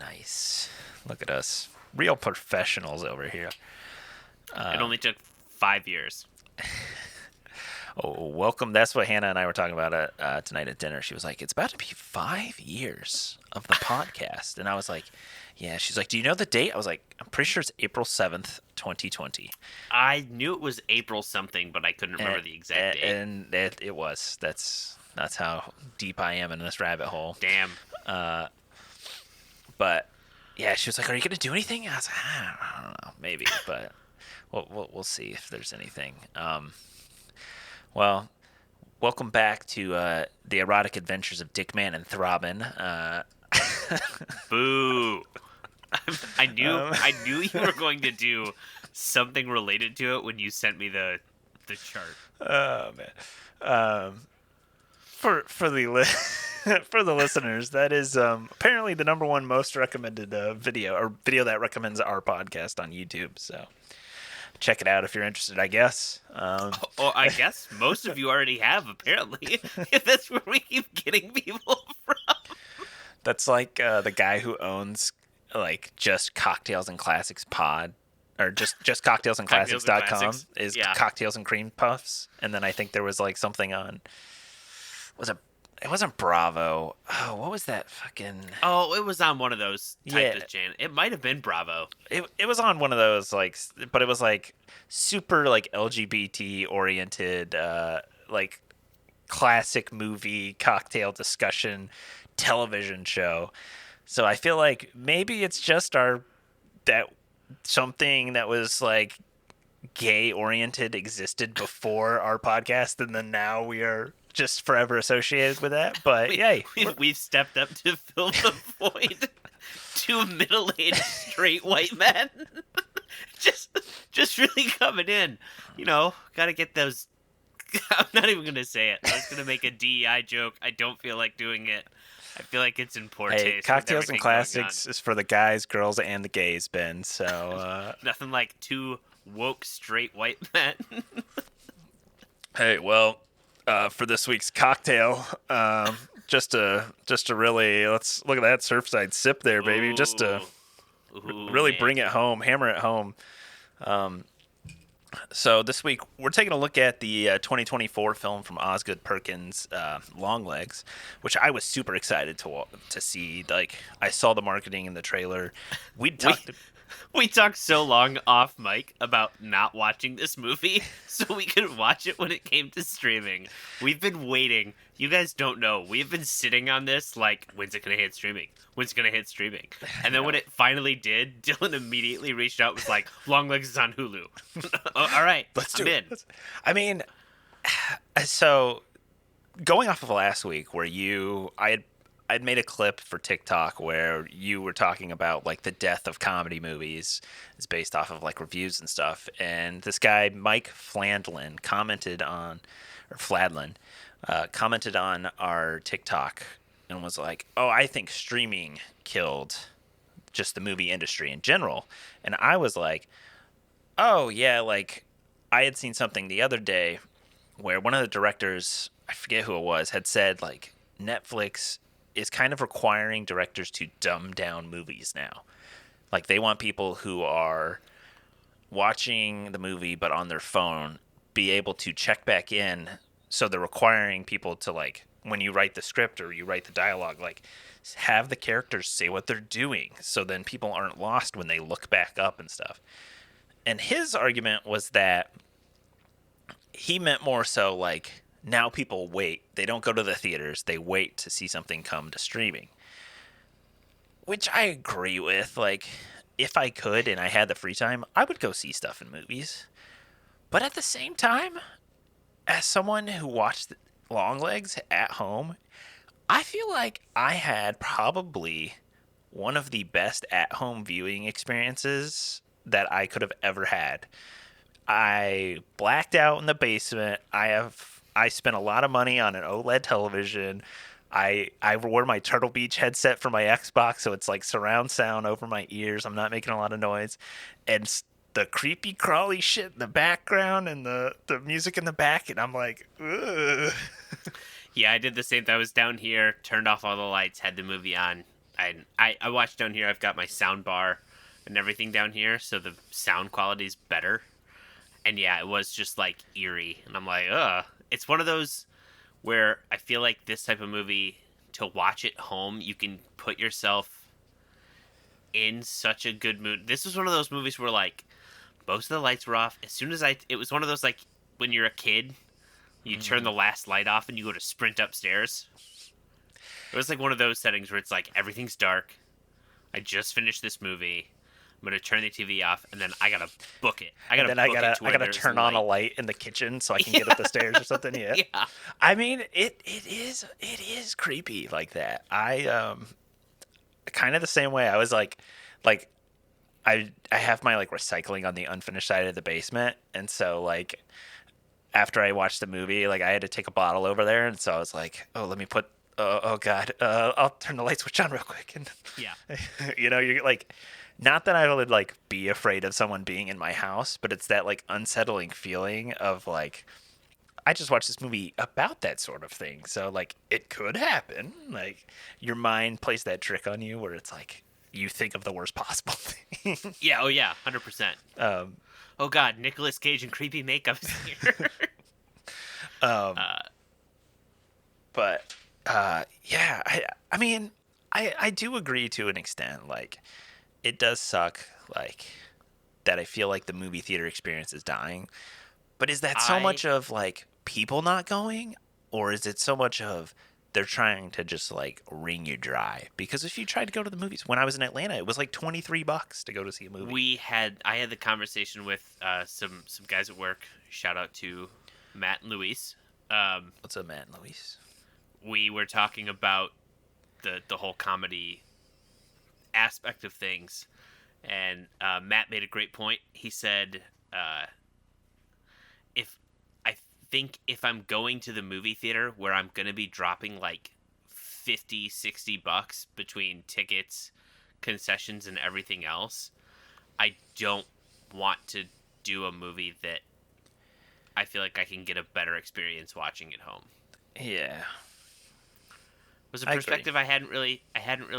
Nice. Look at us. Real professionals over here. It only took 5 years. Oh, welcome. That's what Hannah and I were talking about tonight at dinner. She was like, it's about to be 5 years of the podcast. And I was like, yeah. She's like, do you know the date? I was like, I'm pretty sure it's April 7th, 2020. I knew it was April something, but I couldn't remember the exact date. And it was. That's how deep I am in this rabbit hole. Damn. But yeah, she was like, are you going to do anything? I was like, I don't know, maybe, but we'll see if there's anything. Well, welcome back to the erotic adventures of Dickman and Throbbin. Boo. I knew you were going to do something related to it when you sent me the chart. Oh man. For the for the listeners, that is apparently the number one most recommended video that recommends our podcast on YouTube. So check it out if you're interested, I guess. I guess most of you already have, apparently. That's where we keep getting people from. That's like the guy who owns like just Cocktails and Classics pod, or just cocktailsandclassics.com is Cocktails and Cream Puffs. And then I think there was like something on, it wasn't Bravo. Oh, what was that fucking? Oh, it was on one of those types of channels. It might have been Bravo. It was on one of those, like, but it was like super like LGBT oriented, like classic movie cocktail discussion television show. So I feel like maybe it's just something that was like gay oriented existed before our podcast, and then now we are just forever associated with that. But yay, we've stepped up to fill the void. Two middle-aged straight white men, just really coming in. You know, got to get those. I'm not even gonna say it. I was gonna make a DEI joke. I don't feel like doing it. I feel like it's in poor taste. Cocktails and Classics is for the guys, girls, and the gays, Ben. So nothing like two woke straight white men. Hey, well, for this week's cocktail, just to really, let's look at that Surfside sip there, baby. Ooh. Just to really bring it home, hammer it home. So this week we're taking a look at the 2024 film from Osgood Perkins, Longlegs, which I was super excited to see. Like, I saw the marketing in the trailer. We talked so long off mic about not watching this movie so we could watch it when it came to streaming. We've been waiting. You guys don't know. We've been sitting on this like, when's it going to hit streaming? When's it going to hit streaming? And then when it finally did, Dylan immediately reached out and was like, Longlegs is on Hulu. All right, let's do it. I mean, so going off of last week where I'd made a clip for TikTok where you were talking about like the death of comedy movies is based off of like reviews and stuff. And this guy, Mike Fladlin, commented on our TikTok and was like, oh, I think streaming killed just the movie industry in general. And I was like, oh yeah, like I had seen something the other day where one of the directors, I forget who it was, had said like Netflix is kind of requiring directors to dumb down movies now. Like, they want people who are watching the movie but on their phone be able to check back in. So they're requiring people to, like, when you write the script or you write the dialogue, like, have the characters say what they're doing so then people aren't lost when they look back up and stuff. And his argument was that he meant more so like, now people wait. They don't go to the theaters. They wait to see something come to streaming. Which I agree with. Like, if I could and I had the free time, I would go see stuff in movies. But at the same time, as someone who watched Longlegs at home, I feel like I had probably one of the best at-home viewing experiences that I could have ever had. I blacked out in the basement. I spent a lot of money on an OLED television. I wore my Turtle Beach headset for my Xbox, so it's like surround sound over my ears. I'm not making a lot of noise. And the creepy crawly shit in the background and the music in the back, and I'm like, ugh. Yeah, I did the same thing. I was down here, turned off all the lights, had the movie on. I I watch down here. I've got my sound bar and everything down here, so the sound quality's better. And yeah, it was just like eerie, and I'm like, ugh. It's one of those where I feel like this type of movie, to watch at home, you can put yourself in such a good mood. This was one of those movies where like most of the lights were off. As soon as it was one of those like when you're a kid, you turn the last light off and you go to sprint upstairs. It was like one of those settings where it's like everything's dark. I just finished this movie. I'm gonna turn the TV off, and then I gotta book it. I gotta turn on a light in the kitchen so I can get up the stairs or something. Yeah. Yeah. I mean, it is creepy like that. I kind of the same way. I was like I have my like recycling on the unfinished side of the basement, and so like after I watched the movie, like I had to take a bottle over there, and so I was like, oh, let me put. Oh God! I'll turn the light switch on real quick, and Yeah. you're like, not that I would like be afraid of someone being in my house, but it's that like unsettling feeling of like, I just watched this movie about that sort of thing, so like it could happen. Like your mind plays that trick on you where it's like you think of the worst possible thing. Yeah. Oh yeah. 100%. Oh God, Nicolas Cage and creepy makeup is here. But yeah, I mean, I do agree to an extent. Like, it does suck, like, that I feel like the movie theater experience is dying. But is that so much of, like, people not going? Or is it so much of they're trying to just, like, wring you dry? Because if you tried to go to the movies, when I was in Atlanta, it was like $23 to go to see a movie. I had the conversation with some guys at work. Shout out to Matt and Luis. What's up, Matt and Luis? We were talking about the whole comedy aspect of things, and Matt made a great point. He said, if I'm going to the movie theater where I'm going to be dropping like $50-$60 between tickets, concessions, and everything else, I don't want to do a movie that I feel like I can get a better experience watching at home. Yeah. Was a perspective I hadn't really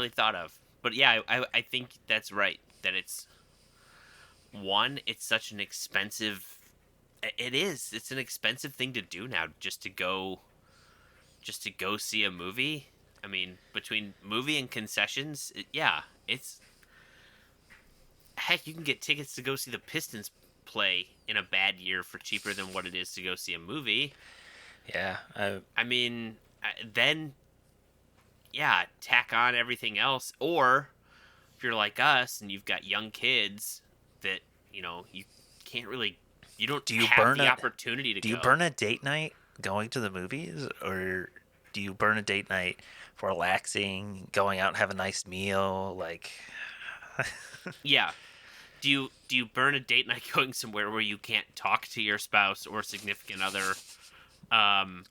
thought of. But yeah, I think that's right. That it's such an expensive. It is. It's an expensive thing to do now, just to go see a movie. I mean, between movie and concessions, it's heck. You can get tickets to go see the Pistons play in a bad year for cheaper than what it is to go see a movie. Yeah. I mean, then. Yeah, tack on everything else. Or if you're like us and you've got young kids that, you can't really, you don't have the opportunity to go. Do you burn a date night going to the movies? Or do you burn a date night for relaxing, going out and have a nice meal? Like, yeah. Do you burn a date night going somewhere where you can't talk to your spouse or significant other?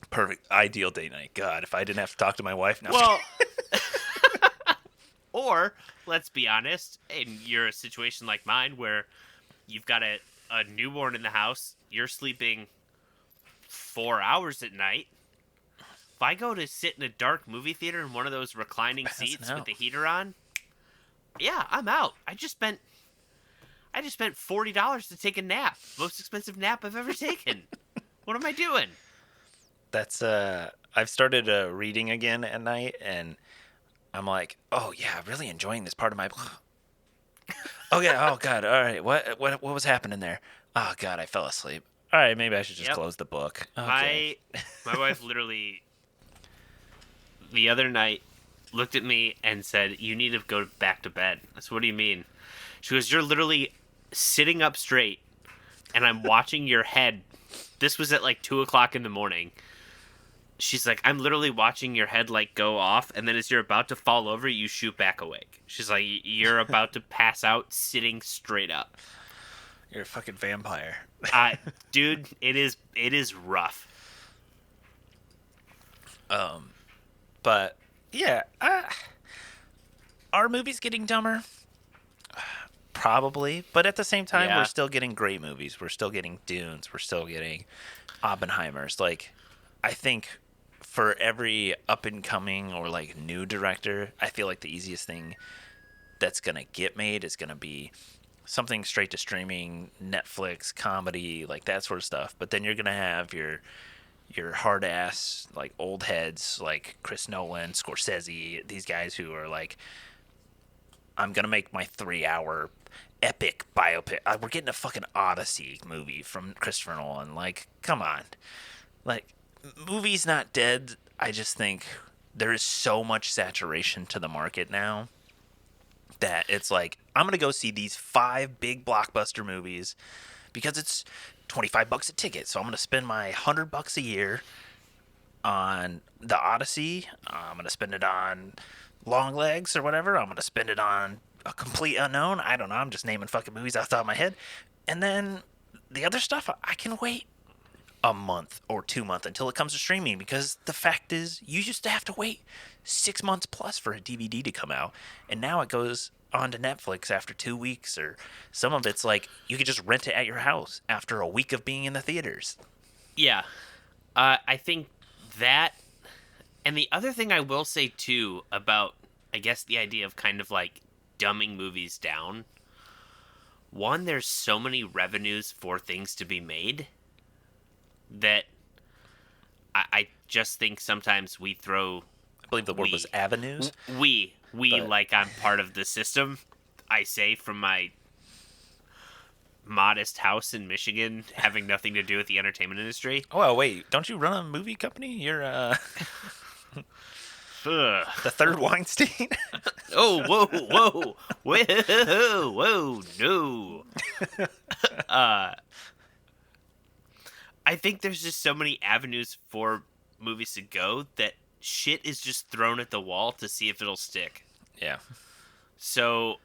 Perfect. Ideal date night. God, if I didn't have to talk to my wife now. Well, or let's be honest, and you're a situation like mine where you've got a newborn in the house, you're sleeping 4 hours at night. If I go to sit in a dark movie theater in one of those reclining seats with the heater on, yeah, I'm out. I just spent $40 to take a nap. Most expensive nap I've ever taken. What am I doing? That's I've started reading again at night, and I'm like, oh yeah, really enjoying this part of my. Oh yeah, oh god, all right, what was happening there? Oh god, I fell asleep. All right, maybe I should just close the book. Okay. My wife literally the other night looked at me and said, "You need to go back to bed." I said, "What do you mean?" She goes, "You're literally sitting up straight, and I'm watching your head." This was at like 2:00 in the morning. She's like, I'm literally watching your head like go off, and then as you're about to fall over, you shoot back awake. She's like, you're about to pass out sitting straight up. You're a fucking vampire. Dude, it is rough. But yeah, are movies getting dumber? Probably, but at the same time, we're still getting great movies. We're still getting Dunes. We're still getting Oppenheimers. Like, I think for every up and coming or like new director, I feel like the easiest thing that's gonna get made is gonna be something straight to streaming, Netflix, comedy, like that sort of stuff. But then you're gonna have your hard ass like old heads like Chris Nolan, Scorsese, these guys who are like, I'm gonna make my 3 hour epic biopic. We're getting a fucking Odyssey movie from Christopher Nolan. Like, come on. Like, movies not dead. I just think there is so much saturation to the market now that it's like, I'm gonna go see these 5 big blockbuster movies because it's $25 a ticket. So I'm gonna spend my $100 a year on the Odyssey. I'm gonna spend it on Longlegs or whatever. I'm gonna spend it on a complete unknown. I don't know. I'm just naming fucking movies off the top of my head. And then the other stuff, I can wait a month or 2 months until it comes to streaming, because the fact is you used to have to wait 6 months plus for a DVD to come out, and now it goes on to Netflix after 2 weeks, or some of it's like you could just rent it at your house after a week of being in the theaters. Yeah. I think that, and the other thing I will say too about, I guess, the idea of kind of like dumbing movies down. One, there's so many revenues for things to be made that I just think sometimes we throw. I believe the word was avenues. We but... like I'm part of the system. I say from my modest house in Michigan, having nothing to do with the entertainment industry. Oh wait, don't you run a movie company? You're the third Weinstein. Oh, whoa, no. I think there's just so many avenues for movies to go that shit is just thrown at the wall to see if it'll stick. Yeah. So,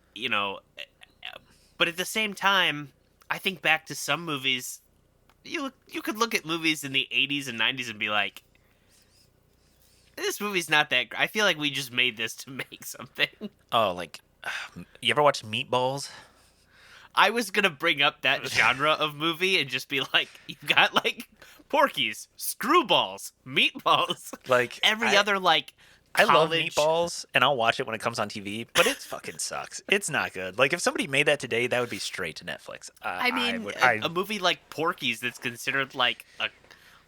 but at the same time, I think back to some movies. You could look at movies in the 80s and 90s and be like, this movie's not that great. I feel like we just made this to make something. Oh, like, you ever watch Meatballs? I was going to bring up that genre of movie and just be like, you've got, like, Porky's, Screwballs, Meatballs. Like, every other, like, I love college... Meatballs, and I'll watch it when it comes on TV, but it fucking sucks. It's not good. Like, if somebody made that today, that would be straight to Netflix. A movie like Porky's that's considered, like,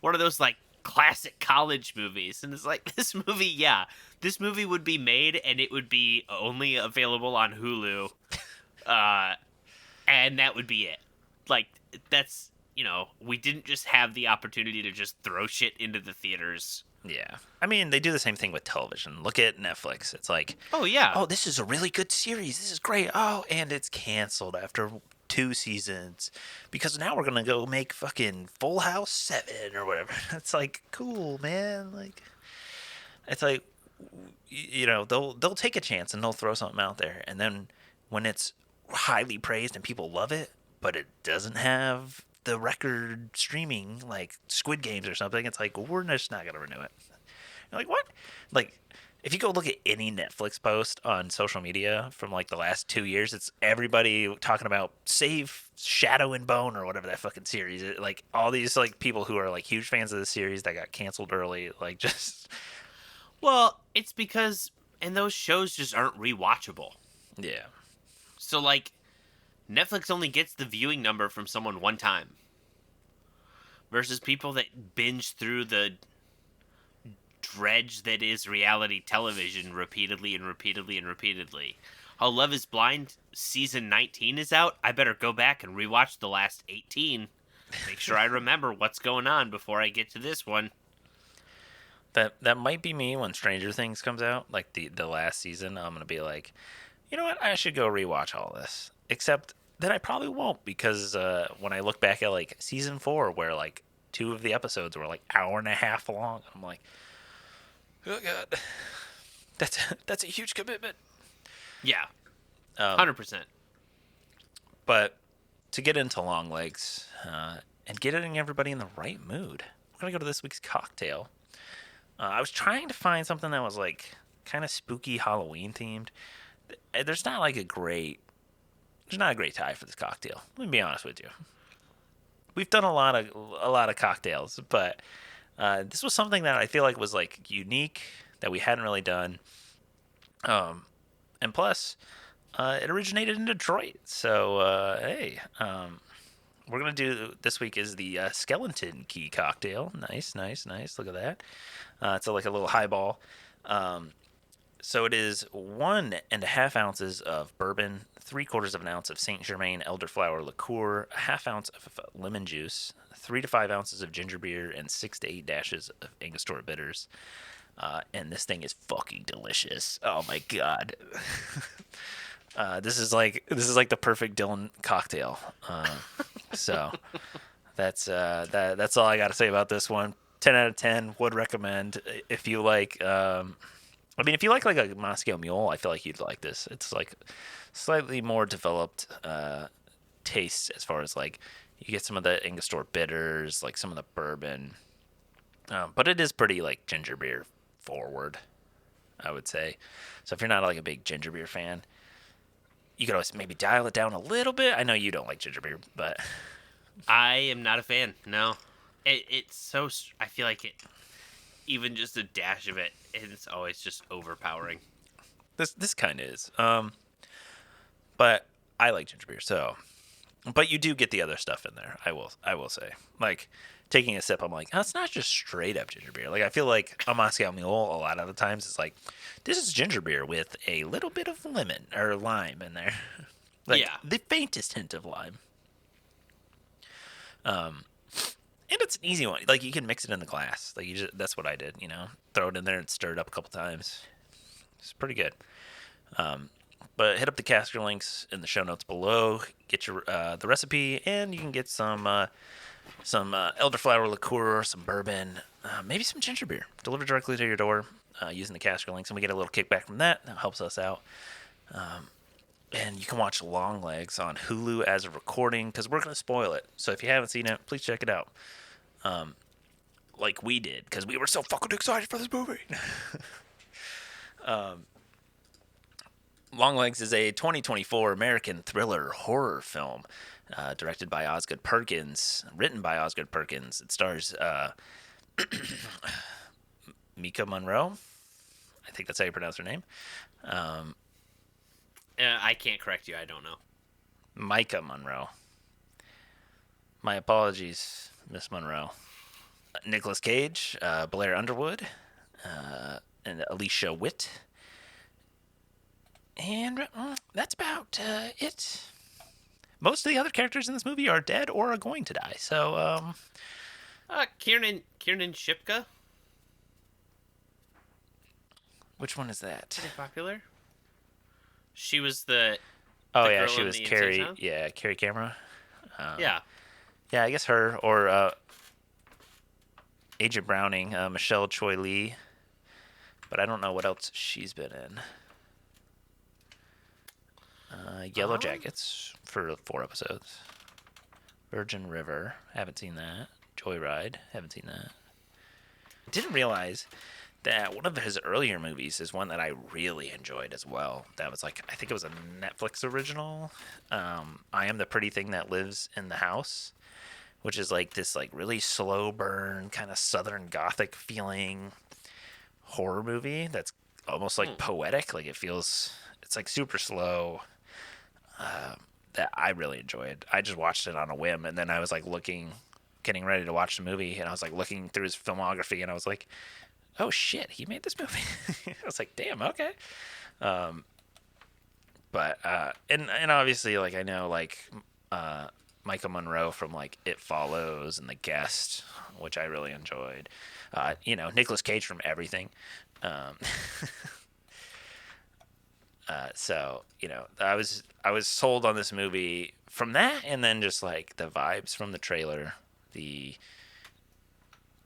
one of those, like, classic college movies, and it's like, this movie would be made, and it would be only available on Hulu, and that would be it. Like, that's, we didn't just have the opportunity to just throw shit into the theaters. Yeah. I mean, they do the same thing with television. Look at Netflix. It's like, oh yeah, oh, this is a really good series, this is great, oh, and it's canceled after 2 seasons because now we're gonna go make fucking Full House 7 or whatever. It's like, cool, man. Like, it's like, they'll take a chance and they'll throw something out there, and then when it's highly praised and people love it, but it doesn't have the record streaming like Squid Games or something, it's like, we're just not gonna renew it. You're like, what? Like, if you go look at any Netflix post on social media from like the last 2 years, it's everybody talking about save Shadow and Bone or whatever that fucking series is. Like, all these like people who are like huge fans of the series that got canceled early, like, just. Well, it's because, and those shows just aren't rewatchable. Yeah. So like, Netflix only gets the viewing number from someone one time, versus people that binge through the dredge that is reality television repeatedly and repeatedly and repeatedly. How Love is Blind season 19 is out. I better go back and rewatch the last 18. Make sure I remember what's going on before I get to this one. That might be me when Stranger Things comes out, like the last season. I'm gonna be like, you know what? I should go rewatch all this. Except that I probably won't, because when I look back at like season 4, where like 2 of the episodes were like hour and a half long, I'm like, oh god, that's a huge commitment. Yeah, 100%. But to get into Longlegs and getting everybody in the right mood, we're gonna go to this week's cocktail. I was trying to find something that was like kind of spooky Halloween themed. There's not a great tie for this cocktail. Let me be honest with you. We've done a lot of cocktails, but This was something that I feel like was like unique that we hadn't really done. Um, and plus, it originated in Detroit. So hey, we're gonna do this week is the skeleton key cocktail. Nice, nice, nice. Look at that. It's like a little highball. Um, so it is 1.5 ounces of bourbon, 3/4 of an ounce of Saint Germain elderflower liqueur, a half ounce of lemon juice, 3 to 5 ounces of ginger beer, and 6 to 8 dashes of Angostura bitters. And this thing is fucking delicious. Oh my god. This is like the perfect Dylan cocktail. So that's all I got to say about this one. 10 out of 10 would recommend if you like. I mean, if you like a Moscow Mule, I feel like you'd like this. It's like slightly more developed taste as far as like you get some of the Angostura bitters, like some of the bourbon, but it is pretty like ginger beer forward, I would say. So if you're not like a big ginger beer fan, you could always maybe dial it down a little bit. I know you don't like ginger beer, but I am not a fan. No, it's so. I feel like it. Even just a dash of it, it's always just overpowering. this kind of is. But I like ginger beer, so. But you do get the other stuff in there. I will say, like taking a sip, I'm like, oh, it's not just straight up ginger beer. Like I feel like a Moscow Mule a lot of the times it's like, this is ginger beer with a little bit of lemon or lime in there, like Yeah. the faintest hint of lime. And it's an easy one. Like you can mix it in the glass. Like that's what I did. Throw it in there and stir it up a couple times. It's pretty good. But hit up the caster links in the show notes below. Get your the recipe, and you can get some elderflower liqueur, some bourbon, maybe some ginger beer delivered directly to your door using the caster links, and we get a little kickback from that. That helps us out. And you can watch Longlegs on Hulu as a recording because we're going to spoil it. So if you haven't seen it, please check it out. Like we did because we were so fucking excited for this movie. Longlegs is a 2024 American thriller horror film directed by Osgood Perkins, written by Osgood Perkins. It stars Maika Monroe. I think that's how you pronounce her name. I can't correct you. I don't know. Maika Monroe. My apologies, Miss Monroe. Nicolas Cage, Blair Underwood, and Alicia Witt. And that's about it. Most of the other characters in this movie are dead or are going to die. So, Kiernan Shipka. which one is that? Pretty popular. She was the. Oh the yeah, girl she in was the Carrie. Insane Town? Yeah, Carrie Camera. Yeah. Yeah, I guess her or Agent Browning, Michelle Choi Lee. But I don't know what else she's been in. Yellow Jackets for 4 episodes. Virgin River, haven't seen that. Joyride, haven't seen that. Didn't realize that one of his earlier movies is one that I really enjoyed as well. That was like, I think it was a Netflix original. I Am the Pretty Thing That Lives in the House, which is like this like really slow burn, kind of Southern Gothic feeling horror movie that's almost like poetic. Like it's like super slow. That I really enjoyed. I just watched it on a whim, and then I was like getting ready to watch the movie, and I was like looking through his filmography, and I was like, oh shit, he made this movie. I was like, damn, okay. But and obviously like I know like Maika Monroe from like It Follows and The Guest, which I really enjoyed. Nicolas Cage from everything. Um, so I was sold on this movie from that, and then just like the vibes from the trailer.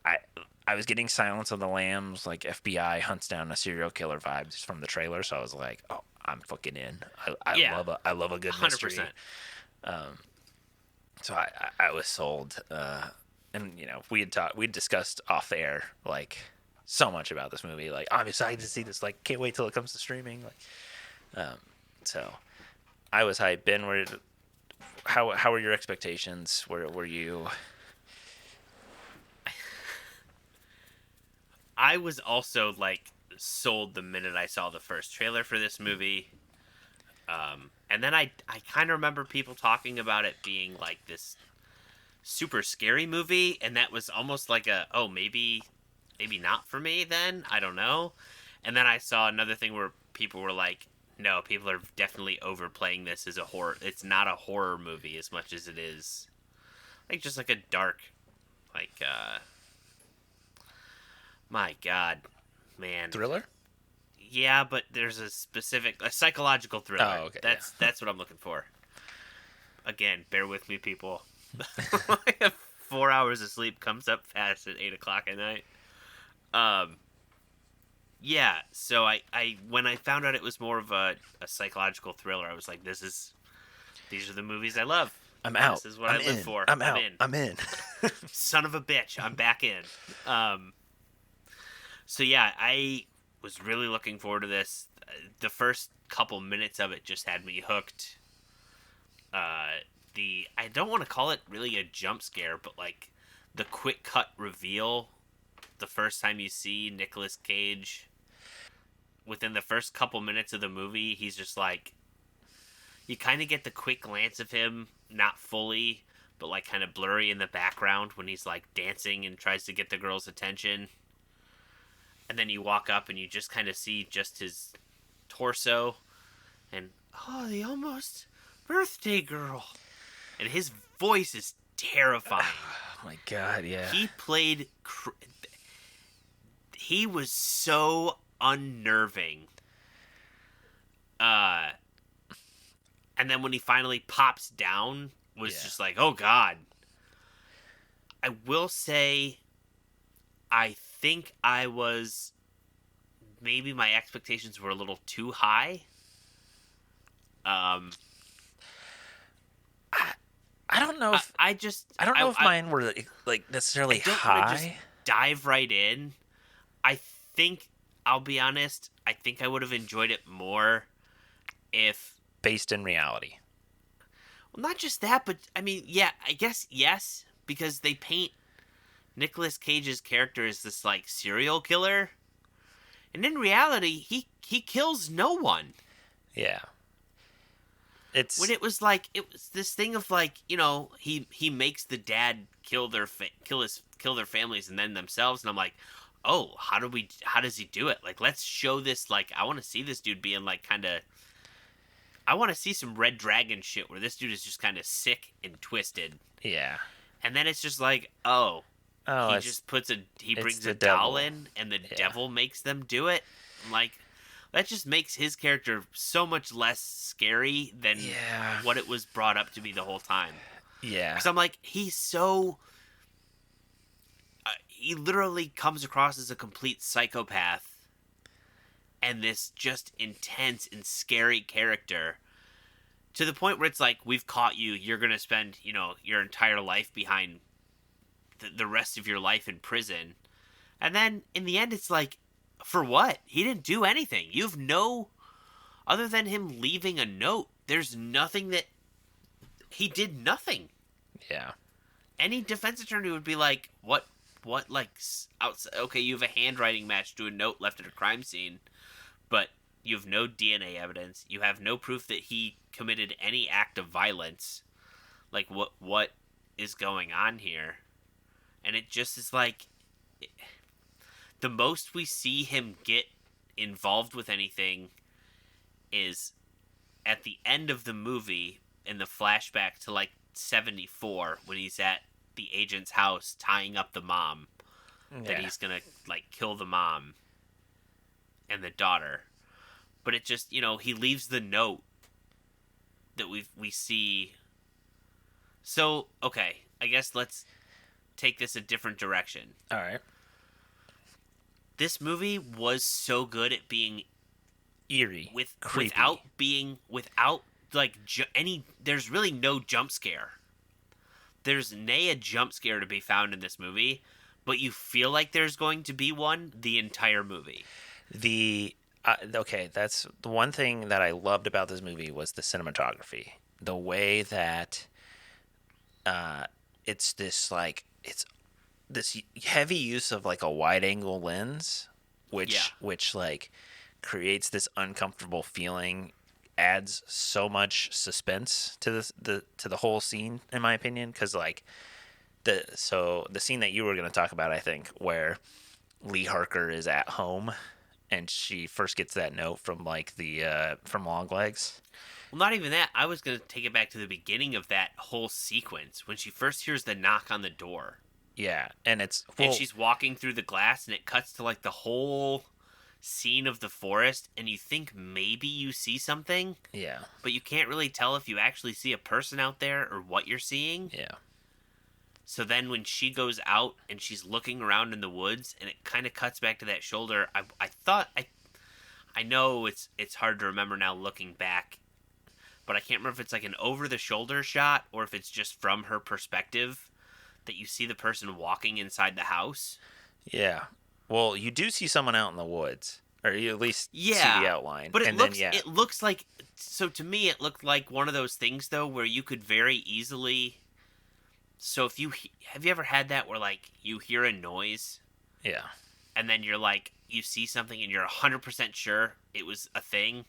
I I was getting Silence of the Lambs, like FBI hunts down a serial killer vibes from the trailer. So I was like, oh, I'm fucking in. Yeah. I love a good mystery. 100%. So I was sold. And we'd discussed off air like so much about this movie. Like I'm excited to see this. Like can't wait till it comes to streaming. Like, so I was hyped. Ben, how were your expectations? Were you? I was also like sold the minute I saw the first trailer for this movie. And then I kind of remember people talking about it being like this super scary movie, and that was almost like maybe not for me then. I don't know. And then I saw another thing where people were like, no, people are definitely overplaying this as a horror. It's not a horror movie as much as it is like just like a dark, like my God, man. Thriller? Yeah, but there's a psychological thriller. Oh, okay, yeah. That's what I'm looking for. Again, bear with me, people. Like 4 hours of sleep comes up fast at 8 o'clock at night. Um, yeah. So I when I found out it was more of a psychological thriller, I was like, these are the movies I love. I'm out. This is what I'm I live in. for. I'm out. in. I'm in. Son of a bitch, I'm back in. Um, so yeah, I was really looking forward to this. The first couple minutes of it just had me hooked. I don't want to call it really a jump scare, but like the quick cut reveal the first time you see Nicolas Cage. Within the first couple minutes of the movie, he's just like, you kind of get the quick glance of him, not fully, but like kind of blurry in the background when he's like dancing and tries to get the girl's attention. And then you walk up and you just kind of see just his torso and, oh, the almost birthday girl. And his voice is terrifying. Oh my God, yeah. He played. He was so unnerving. And then when he finally pops down, was just like, oh God. I will say, I think I was. Maybe my expectations were a little too high. I don't know if I just I don't know if mine were like necessarily I don't want to just high. dive right in. I think I'll be honest. I think I would have enjoyed it more if, Based in reality. well, not just that, but I mean, yeah, I guess yes, because they paint Nicolas Cage's character as this like serial killer, and in reality, he kills no one. Yeah. It's When it was like it was this thing of like, he makes the dad kill their families and then themselves, and I'm like, oh, how does he do it? Like, let's show this. Like, I want to see this dude being like kind of. I want to see some Red Dragon shit where this dude is just kind of sick and twisted, yeah. and then it's just like, oh, Oh, he just brings the a doll devil. in, and the Yeah. devil makes them do it. I'm like, that just makes his character so much less scary than Yeah. what it was brought up to be the whole time. Yeah. Because I'm like, he's so. He literally comes across as a complete psychopath and this just intense and scary character to the point where it's like, we've caught you. You're going to spend, your entire life behind the rest of your life in prison. And then in the end, it's like, for what? He didn't do anything. You've other than him leaving a note, there's nothing that he did nothing. Yeah. Any defense attorney would be like, what, like, outside, okay, you have a handwriting match to a note left at a crime scene, but you have no DNA evidence. You have no proof that he committed any act of violence. Like, what is going on here? And it just is like, the most we see him get involved with anything is at the end of the movie in the flashback to like 74 when he's at the agent's house tying up the mom. That he's gonna like kill the mom and the daughter. But it just, he leaves the note that we see. So, okay, I guess let's take this a different direction. All right. This movie was so good at being Eerie. Creepy. without like there's really no jump scare. There's a jump scare to be found in this movie, but you feel like there's going to be one the entire movie. Okay, that's the one thing that I loved about this movie was the cinematography. The way that it's this like it's this heavy use of like a wide angle lens, Yeah. which like creates this uncomfortable feeling, adds so much suspense to the whole scene, in my opinion. Because like the scene that you were going to talk about, I think, where Lee Harker is at home and she first gets that note from like the from Longlegs. Well, not even that. I was going to take it back to the beginning of that whole sequence when she first hears the knock on the door. Yeah, and it's And well, she's walking through the glass and it cuts to like the whole scene of the forest and you think maybe you see something, yeah, but you can't really tell if you actually see a person out there or what you're seeing. yeah, So then when she goes out and she's looking around in the woods and it kind of cuts back to that shoulder, I know it's hard to remember now looking back, but I can't remember if it's like an over the shoulder shot or if it's just from her perspective that you see the person walking inside the house. yeah. Well, you do see someone out in the woods, or you at least see the Yeah. outline, But and then yeah, it looks like, so to me it looked like one of those things though where you could very easily, so if you have you ever had that where like you hear a noise yeah, and then you're like you see something and you're 100% sure it was a thing,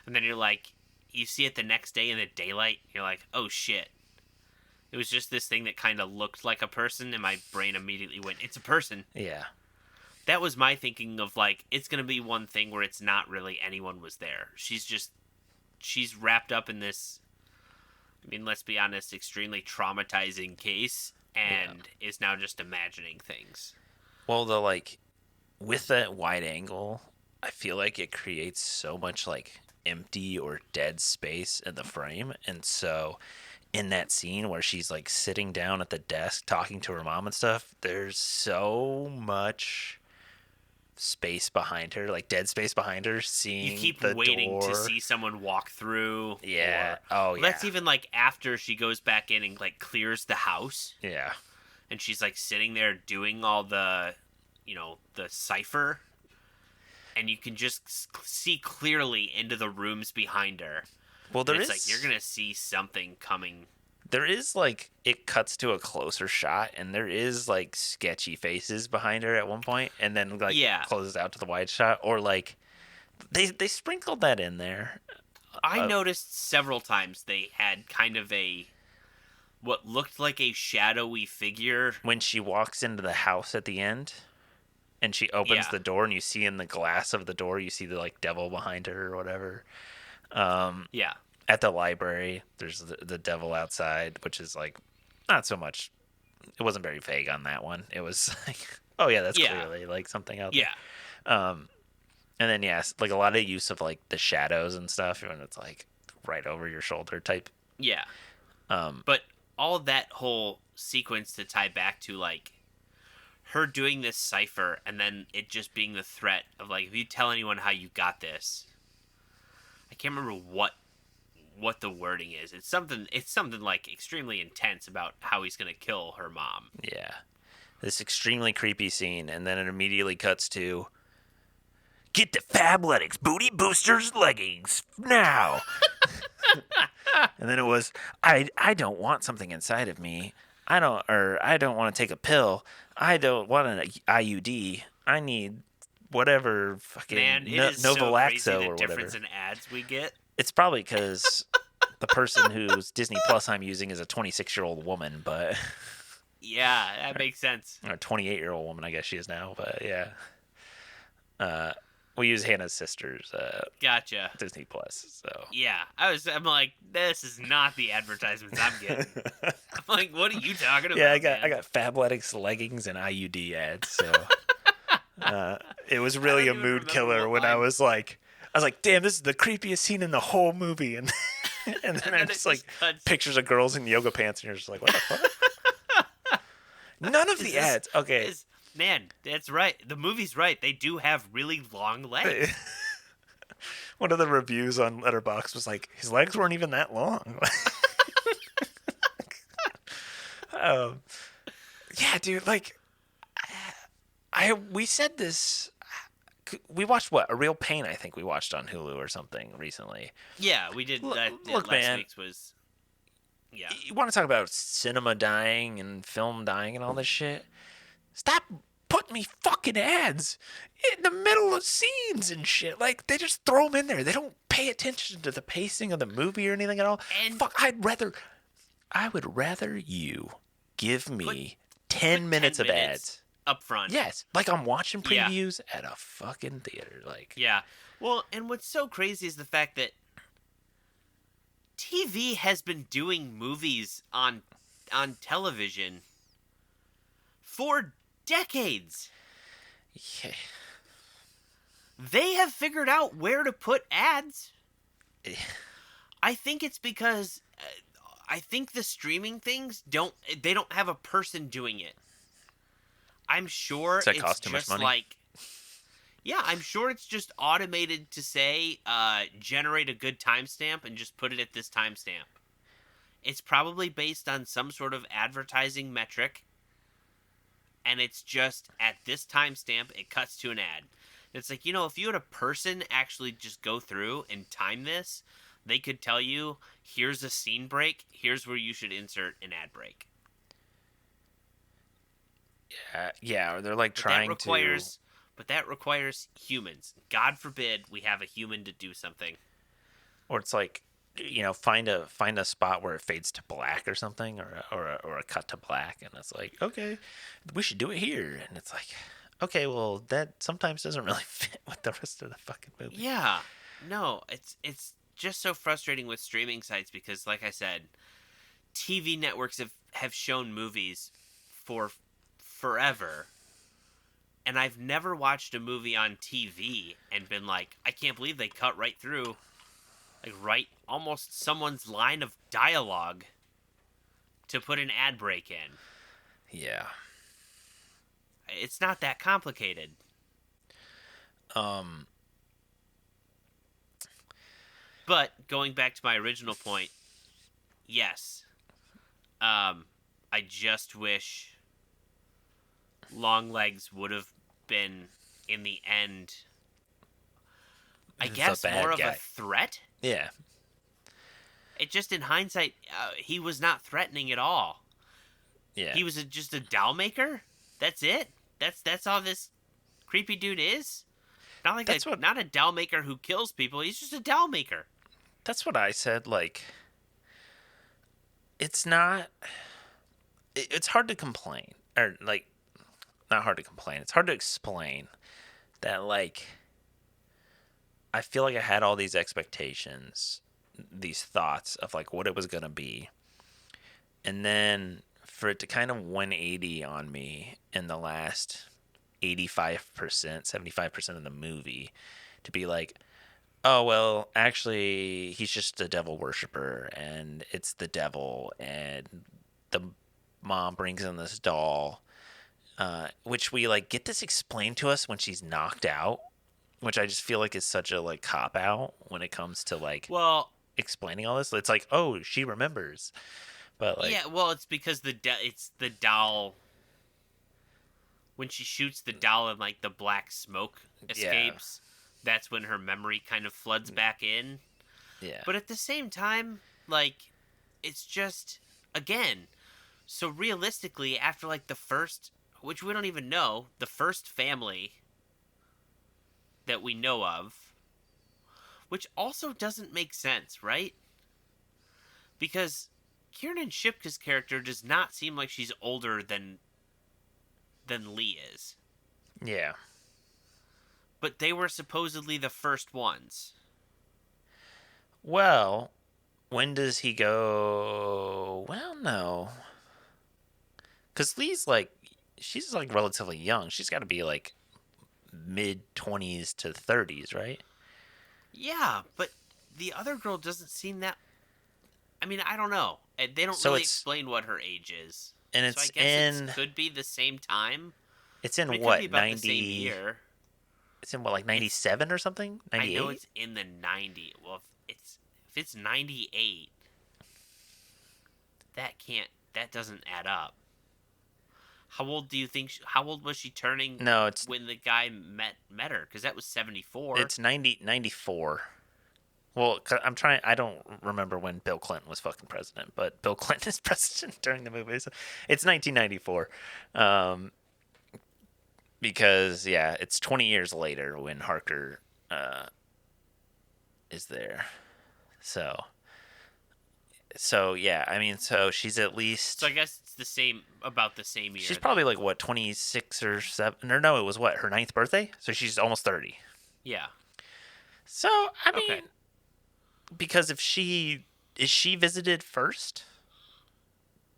and then you're like you see it the next day in the daylight, you're like, oh shit, it was just this thing that kind of looked like a person, and my brain immediately went, it's a person. yeah. That was my thinking of like, it's gonna be one thing where it's not really anyone was there, she's wrapped up in this, I mean, let's be honest, extremely traumatizing case, Yeah. and is now just imagining things. Well, the like with that wide angle, I feel like it creates so much like empty or dead space in the frame, and so in that scene where she's like sitting down at the desk talking to her mom and stuff, there's so much space behind her, like dead space behind her, You seeing keep the waiting to door. see someone walk through, Yeah. or Oh well, yeah. that's even like after she goes back in and like clears the house, Yeah. and she's like sitting there doing all the, the cipher, and you can just see clearly into the rooms behind her, Well, and it's like you're gonna see something coming. there is like it cuts to a closer shot and there is like sketchy faces behind her at one point and then like Yeah, closes out to the wide shot, or like they sprinkled that in there. I uh, noticed several times they had kind of a what looked like a shadowy figure. when she walks into the house at the end and she opens Yeah, the door and you see in the glass of the door you see the like devil behind her or whatever. um yeah, at the library there's the devil outside, which is like not so much, it wasn't very vague on that one. It was like, oh yeah, that's yeah, clearly like something out yeah, there. And then yes, like a lot of use of like the shadows and stuff when it's like right over your shoulder type. yeah. Um, But all that whole sequence to tie back to like her doing this cipher and then it just being the threat of like, if you tell anyone how you got this, I can't remember what the wording is. It's something like extremely intense about how he's gonna kill her mom. yeah, this extremely creepy scene, and then it immediately cuts to get the Fabletics booty boosters leggings now. And then it was I don't want something inside of me. I don't want to take a pill. I don't want an IUD. I need whatever fucking Man, it is so crazy Novalaxo the or difference whatever. in ads we get. It's probably because the person whose Disney Plus I'm using is a 26-year-old woman, but Yeah, that makes sense. or a 28-year-old woman, I guess she is now. But yeah, we use Hannah's sister's Gotcha. Disney Plus. So Yeah, I'm like, this is not the advertisements I'm getting. I'm like, what are you talking about? yeah, Man? I got Fabletics leggings and IUD ads. So it was I really don't a even mood remember killer what when line. I was like, damn, this is the creepiest scene in the whole movie, and and then And I then just it like just cuts. pictures of girls in yoga pants, and you're just like, what the fuck? None of Is the this ads. Okay. is man? That's right. The movie's right. They do have really long legs. One of the reviews on Letterboxd was like, his legs weren't even that long. um, yeah, dude. Like, we said this. We watched what, A Real Pain? I think we watched on Hulu or something recently. Yeah, we did. Look, Last man. week's was. Yeah. You want to talk about cinema dying and film dying and all this shit? Stop putting me fucking ads in the middle of scenes and shit. Like, they just throw them in there. They don't pay attention to the pacing of the movie or anything at all. And Fuck, I would rather you give put me put 10 10 minutes of minutes ads. up front. Yes, like I'm watching Yeah. previews at a fucking theater. Like, Yeah. Well, and what's so crazy is the fact that TV has been doing movies on television for decades. yeah. They have figured out where to put ads. Eh. I think it's because I think the streaming things don't have a person doing it. I'm sure Does that it's cost too much just money? like yeah, I'm sure it's just automated to say generate a good timestamp and just put it at this timestamp. It's probably based on some sort of advertising metric, and it's just at this timestamp it cuts to an ad. It's like, if you had a person actually just go through and time this, they could tell you, here's a scene break, here's where you should insert an ad break. Yeah, or they're like But that trying to, requires humans. God forbid we have a human to do something. or it's like, find a spot where it fades to black or something, or a cut to black, and it's like, okay, we should do it here, and it's like, okay, well, that sometimes doesn't really fit with the rest of the fucking movie. Yeah. No, it's just so frustrating with streaming sites because, like I said, TV networks have shown movies for forever. And I've never watched a movie on TV and been like, I can't believe they cut right through, like, right almost someone's line of dialogue to put an ad break in. Yeah. It's not that complicated. But going back to my original point, yes. I just wish Longlegs would have been, in the end, I The guess, bad more of guy. a threat. Yeah. It just, in hindsight, he was not threatening at all. Yeah. He was just a doll maker. That's it. That's all this creepy dude is. Not like not a doll maker who kills people. He's just a doll maker. That's what I said. Like, it's not. It's hard to complain, or like, not hard to complain. It's hard to explain that, like, I feel like I had all these expectations, these thoughts of like what it was gonna be, and then for it to kind of 180 on me in the last 85%, 75% of the movie, to be like, oh, well, actually, he's just a devil worshiper, and it's the devil, and the mom brings in this doll, which we, like, get this explained to us when she's knocked out, which I just feel like is such a, like, cop-out when it comes to, like, Well, explaining all this. It's like, oh, she remembers. But, like... yeah, well, it's because it's the doll... When she shoots the doll and, like, the black smoke escapes, that's when her memory kind of floods back in. Yeah. But at the same time, like, it's just, again, so realistically, after, like, the first, which we don't even know, the first family that we know of, which also doesn't make sense, right? Because Kiernan Shipka's character does not seem like she's older than Lee is. Yeah. But they were supposedly the first ones. Well, when does he go? Well, no. Because Lee's like, she's like relatively young. She's got to be like mid 20s to 30s, right? Yeah, but the other girl doesn't seem that. I mean, I don't know. They don't So really it's- explain what her age is. And So it's I guess in. it could be the same time. It's in But it what, could be about 90? the same year. It's in what, like 97 or something? I 98? know it's in the 90. Well, if it's 98, that doesn't add up. How old do you think? How old was she turning? No, it's when the guy met her, because that was 74. it's 94. Well, I don't remember when Bill Clinton was fucking president, but Bill Clinton is president during the movie. So it's 1994. because yeah, it's 20 years later when Harker uh, is there. So yeah, I mean, so she's at So I least guess it's about the same year she's probably then. like what 26 or 7 or no, it was what her ninth birthday, so she's almost 30. Yeah. So I Okay. mean, because if she is she visited first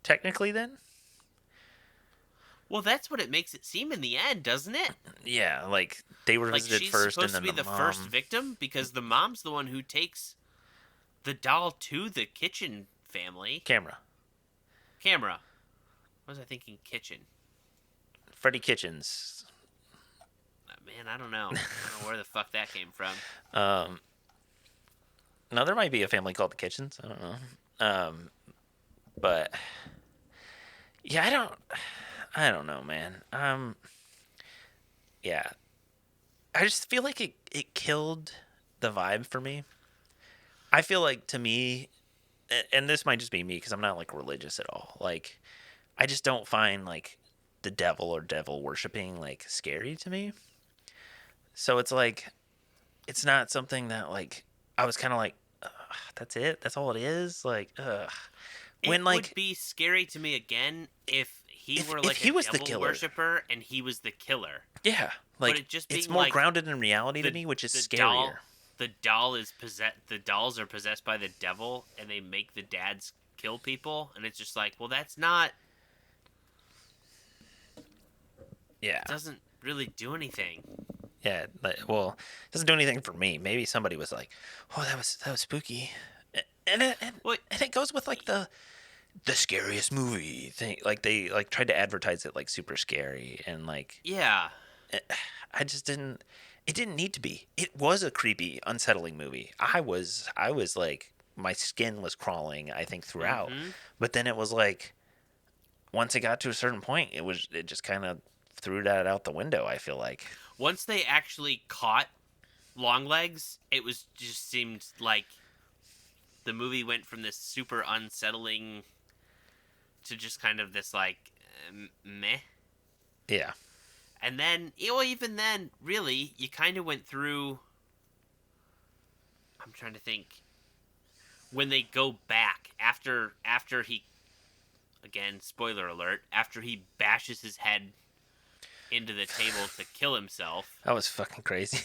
technically then Well, that's what it makes it seem in the end, doesn't it? yeah, like they were Like visited she's first and supposed to then be the the first mom victim because the mom's the one who takes the doll to the kitchen family. camera Camera. What was I thinking? Kitchen. Freddie Kitchens. Man, I don't know. I don't know where the fuck that came from. um Now there might be a family called the Kitchens. I don't know. But yeah, I don't know, man. Yeah, I just feel like it killed the vibe for me. I feel like to me, and this might just be me because I'm not like religious at all. Like, I just don't find like the devil or devil worshiping like scary to me. So it's like it's not something that like I was kind of like, "Ugh, that's it. That's all it is. Like, when It would like be scary to me again if he were if like a he was the devil killer, worshiper and he was the killer. yeah, But like it just it's being more like grounded in reality to the me, which is the scarier. doll is possessed the dolls are possessed by the devil and they make the dads kill people and it's just like, well, that's not Yeah, doesn't really do anything. yeah. Well, it doesn't do anything for me. Maybe somebody was like, "Oh, that was spooky," Well, and it goes with like the scariest movie thing. Like they like tried to advertise it like super scary, and like yeah. eh, I just didn't. It didn't need to be. It was a creepy, unsettling movie. I was like my skin was crawling. I think throughout, Mhm. but then it was like once it got to a certain point, it just kind of threw that out the window. I feel like. Once they actually caught Longlegs, it was just seemed like the movie went from this super unsettling to just kind of this like meh. Yeah. And then, well, even then, really, you kind of went through. I'm trying to think when they go back after he again spoiler alert after he bashes his head into the table to kill himself, That was fucking crazy.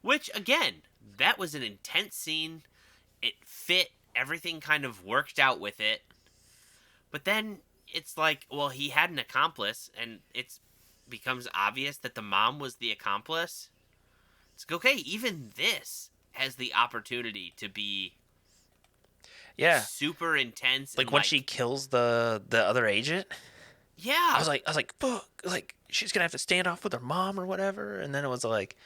which again that was an intense scene. It fit, everything kind of worked out with it, but then it's like, well, he had an accomplice and it's becomes obvious that the mom was the accomplice. It's like, okay, even this has the opportunity to be Yeah. super intense and Like when she like, kills the other agent, yeah, I was like, fuck, like she's gonna have to stand off with her mom or whatever, and then it was like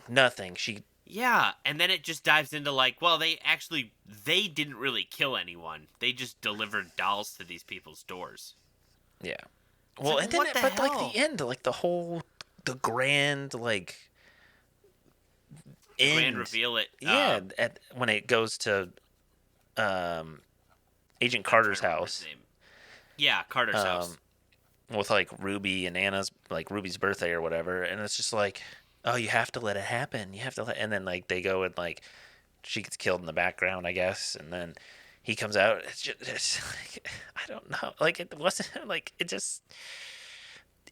nothing. She, yeah, and then it just dives into like, well, they didn't really kill anyone. They just delivered dolls to these people's doors. yeah. It's Well, like, and then what the but like the hell? end, like the grand like The grand end, reveal it. yeah. At when it goes to um Agent I'm trying Carter's to remember his house, name. Yeah, Carter's um house. with like Ruby and Anna's like Ruby's birthday or whatever, and it's just like, oh, you have to let it happen. You have to let, and then like they go and like she gets killed in the background, I guess, and then he comes out. It's like I don't know, like it wasn't like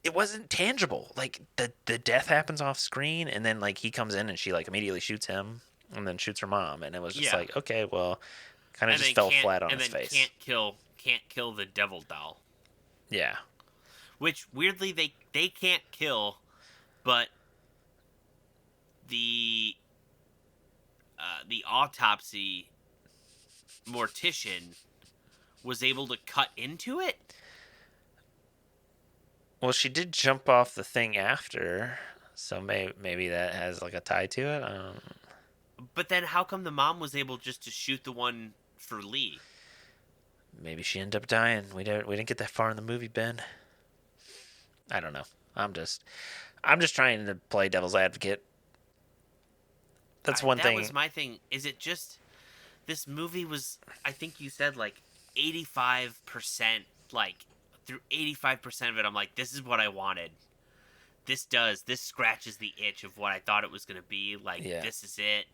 it wasn't tangible. Like the death happens off screen, and then like he comes in and she like immediately shoots him, and then shoots her mom, and it was just Yeah, like okay, well, kind of and just then fell flat on and his then face. can't kill the devil doll, Yeah, which weirdly they can't kill, but the the autopsy mortician was able to cut into it. well, she did jump off the thing after, so maybe that has like a tie to it. I don't, But then how come the mom was able just to shoot the one for Lee? maybe she ended up dying. We didn't get that far in the movie, Ben. I don't know. I'm just I'm just trying to play devil's advocate. That's one That was thing. my thing. Is it just this movie was, I think you said like 85% like through 85% of it, I'm like, this is what I wanted. This scratches the itch of what I thought it was going to be. Like, Yeah. this is it.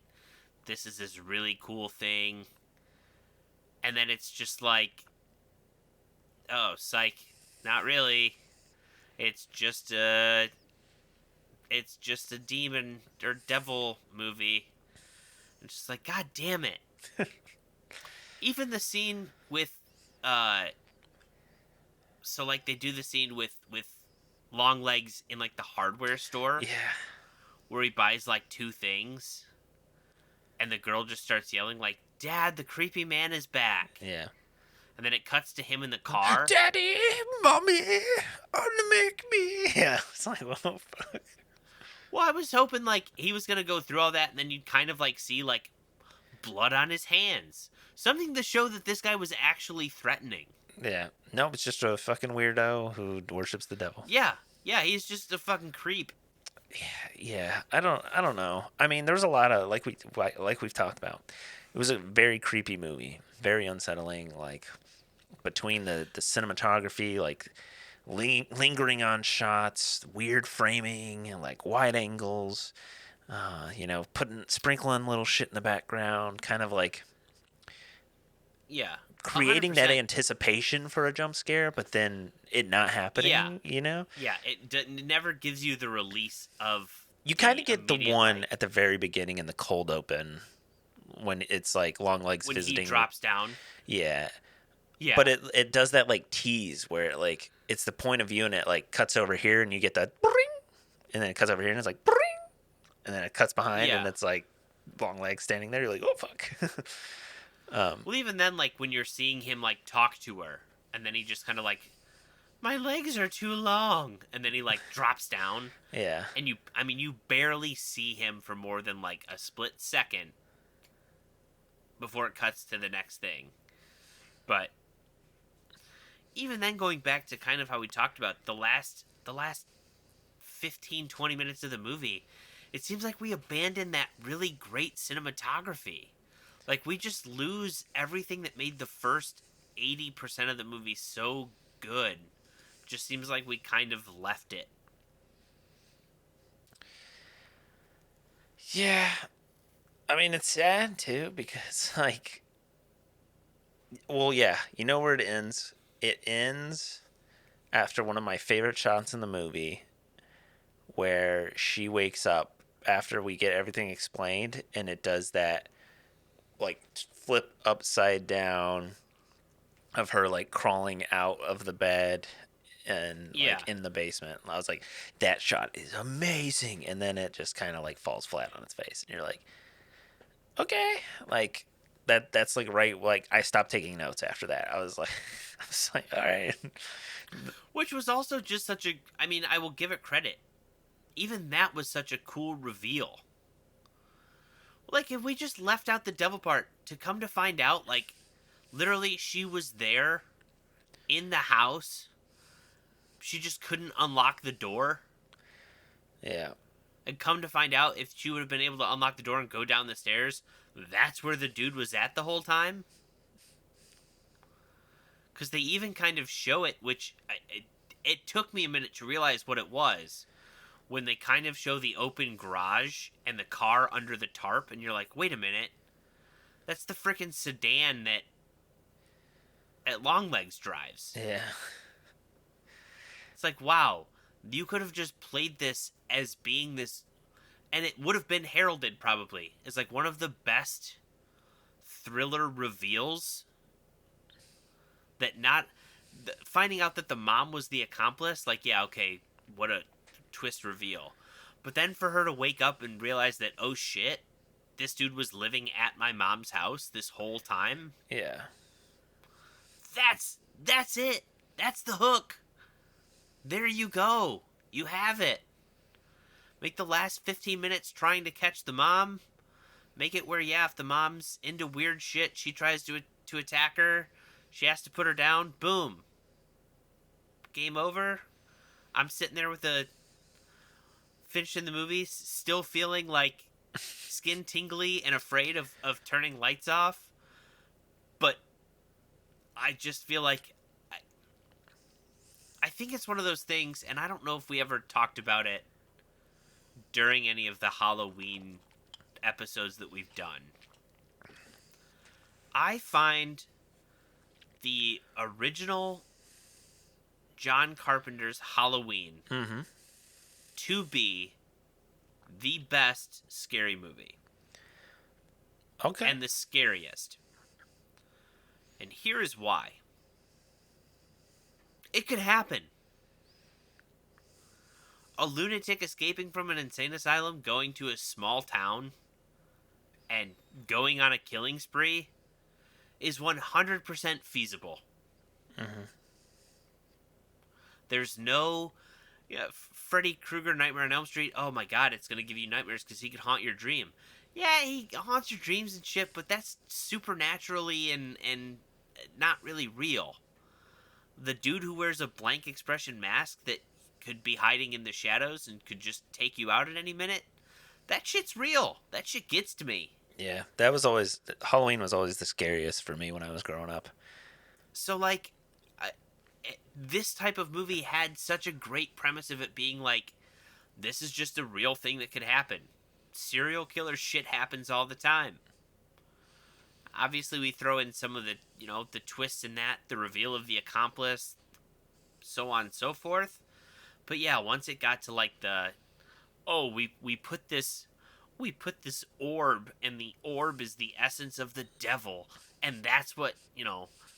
This is this really cool thing. And then it's just like, oh, psych. Not really. It's just a demon or devil movie. And just like, god damn it. Even the scene with so like they do the scene with Longlegs in like the hardware store Yeah. where he buys like two things and the girl just starts yelling like, "Dad, the creepy man is back." Yeah. And then it cuts to him in the car. Daddy, mommy, unmake me. Yeah. It's like, oh, fuck. Well, I was hoping like he was gonna go through all that and then you'd kind of like see like blood on his hands. Something to show that this guy was actually threatening. Yeah. No, it's just a fucking weirdo who worships the devil. Yeah. Yeah, he's just a fucking creep. Yeah. I don't know. I mean, there's a lot of like we've talked about. It was a very creepy movie, very unsettling. Like between the cinematography, like lingering on shots, weird framing, and like wide angles. Sprinkling little shit in the background, kind of like Yeah. creating that 100%. anticipation for a jump scare, but then it not happening. Yeah. You know, Yeah, it never gives you the release of you kind of get the immediate, one like, at the very beginning in the cold open when it's like Longlegs when visiting. he drops down. Yeah, Yeah. but it does that like tease where it, like it's the point of view and it like cuts over here and you get that bring, and then it cuts over here and it's like bring, and then it cuts behind and Yeah. it's like Longlegs standing there. You're like, oh fuck. Well, even then, like when you're seeing him like talk to her, and then he just kind of like, my legs are too long, and then he like drops down, Yeah. and you barely see him for more than like a split second before it cuts to the next thing. But even then, going back to kind of how we talked about the last 15-20 minutes of the movie, it seems like we abandoned that really great cinematography. Like, we just lose everything that made the first 80% of the movie so good. Just seems like we kind of left it. Yeah. I mean, it's sad too because, like, well, yeah, you know where it ends? It ends after one of my favorite shots in the movie where she wakes up after we get everything explained and it does that, like, flip upside down of her, like, crawling out of the bed and Yeah. like in the basement. I was like, that shot is amazing, and then it just kind of like falls flat on its face, and you're like, okay, like that's like right. Like I stopped taking notes after that. I was like, all right, Which was also just such a. I mean, I will give it credit. Even that was such a cool reveal. Like, if we just left out the devil part, to come to find out, like, literally she was there in the house. She just couldn't unlock the door. yeah, And come to find out, if she would have been able to unlock the door and go down the stairs, that's where the dude was at the whole time. Because they even kind of show it, which it took me a minute to realize what it was. When they kind of show the open garage and the car under the tarp, and you're like, wait a minute. That's the frickin' sedan that Longlegs drives. yeah, It's like, wow, you could have just played this as being this, and it would have been heralded probably as like one of the best thriller reveals. That not finding out that the mom was the accomplice, like, yeah, okay, what a twist reveal. But then for her to wake up and realize that, oh shit, this dude was living at my mom's house this whole time. yeah. That's it. That's the hook. There you go. You have it. Make the last 15 minutes trying to catch the mom. Make it where, yeah, if the mom's into weird shit, she tries to attack her. She has to put her down. Boom. Game over. I'm sitting there finishing the movie, still feeling like skin tingly and afraid of turning lights off. But I just feel like I think it's one of those things, and I don't know if we ever talked about it during any of the Halloween episodes that we've done. I find the original John Carpenter's Halloween Mm-hmm. to be the best scary movie. Okay. And the scariest. And here is why. It could happen. A lunatic escaping from an insane asylum, going to a small town, and going on a killing spree is 100% feasible. Mm-hmm. There's no Freddy Krueger Nightmare on Elm Street. Oh my god, it's going to give you nightmares because he can haunt your dream. Yeah, he haunts your dreams and shit, but that's supernaturally and not really real. The dude who wears a blank expression mask that could be hiding in the shadows and could just take you out at any minute, that shit's real. That shit gets to me. Yeah, Halloween was always the scariest for me when I was growing up. So, like, this type of movie had such a great premise of it being like, this is just a real thing that could happen. Serial killer shit happens all the time. Obviously, we throw in some of the, the twists in that, the reveal of the accomplice, so on and so forth. But yeah, once it got to like we put this orb, and the orb is the essence of the devil, and that's what,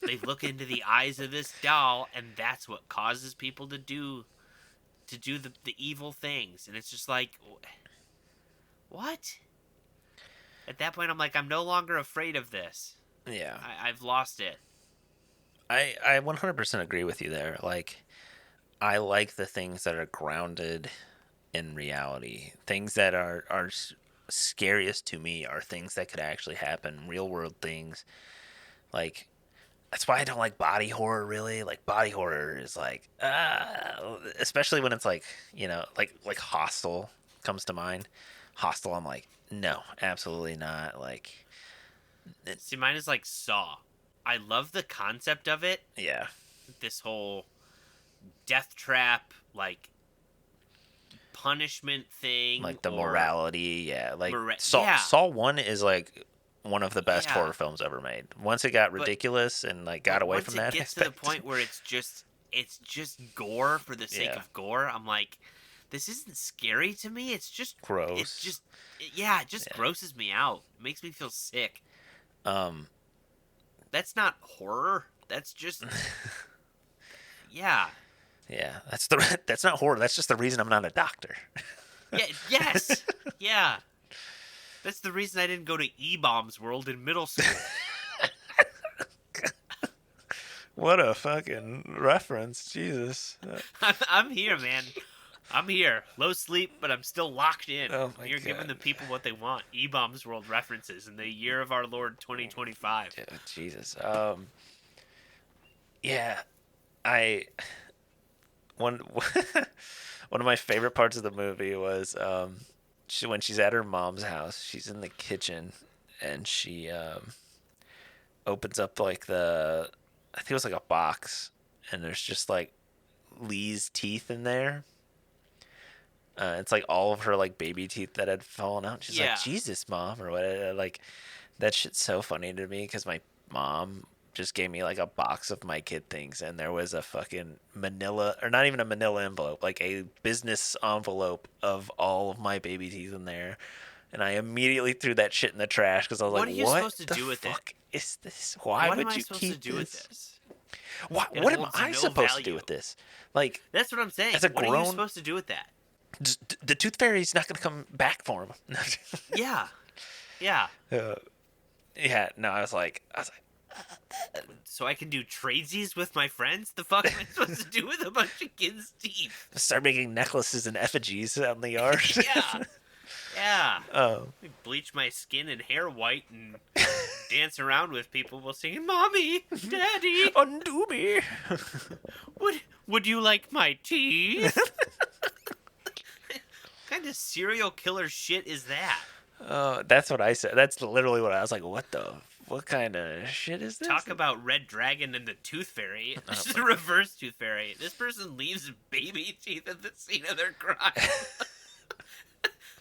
they look into the eyes of this doll, and that's what causes people to do the evil things. And it's just like, what? At that point, I'm like, I'm no longer afraid of this. Yeah. I've lost it. I 100% agree with you there. Like, I like the things that are grounded in reality. Things that are scariest to me are things that could actually happen, real world things. Like, that's why I don't like body horror, really. Like, body horror is like, especially when it's like, like Hostel comes to mind. Hostel, I'm like, no, absolutely not. Like, See, mine is like Saw. I love the concept of it. yeah. This whole death trap, like, punishment thing. Like the or morality, yeah. Like, yeah. Saw 1 is like one of the best Yeah. horror films ever made. Once it got ridiculous and like got away from that, once it gets to the point where it's just gore for the sake of gore, I'm like, this isn't scary to me. It's just gross. It just grosses me out. It makes me feel sick. That's not horror. That's just yeah. Yeah, that's not horror. That's just the reason I'm not a doctor. Yeah. Yes. Yeah. That's the reason I didn't go to E-Bombs World in middle school. What a fucking reference, Jesus. I'm here, man. I'm here. Low sleep, but I'm still locked in. Oh my You're giving the people what they want. E-Bombs World references in the year of our Lord 2025. Yeah, Jesus. Yeah, I one one of my favorite parts of the movie was when she's at her mom's house. She's in the kitchen and she opens up like I think it was like a box, and there's just like Lee's teeth in there. It's like all of her like baby teeth that had fallen out. She's like, Jesus, Mom, or what? Like, that shit's so funny to me because my mom just gave me like a box of my kid things, and there was a fucking manila, or not even a manila envelope, like a business envelope of all of my baby teeth in there. And I immediately threw that shit in the trash because I was like, what are you supposed to do with it? What is this? Why would you keep this? What am I supposed to do with this? Like, that's what I'm saying. What are you supposed to do with that? The tooth fairy's not going to come back for him. Yeah. Yeah. No, I was like, so I can do tradesies with my friends? The fuck am I supposed to do with a bunch of kids' teeth? Start making necklaces and effigies out in the yard. Yeah. Bleach my skin and hair white and dance around with people while singing, Mommy, Daddy, undo me. Would you like my teeth? What kind of serial killer shit is that? That's what I said. That's literally what I was like. What the what kind of shit is this? Talk about Red Dragon and the Tooth Fairy. Oh, This is the reverse Tooth Fairy. This person leaves baby teeth at the scene of their crime.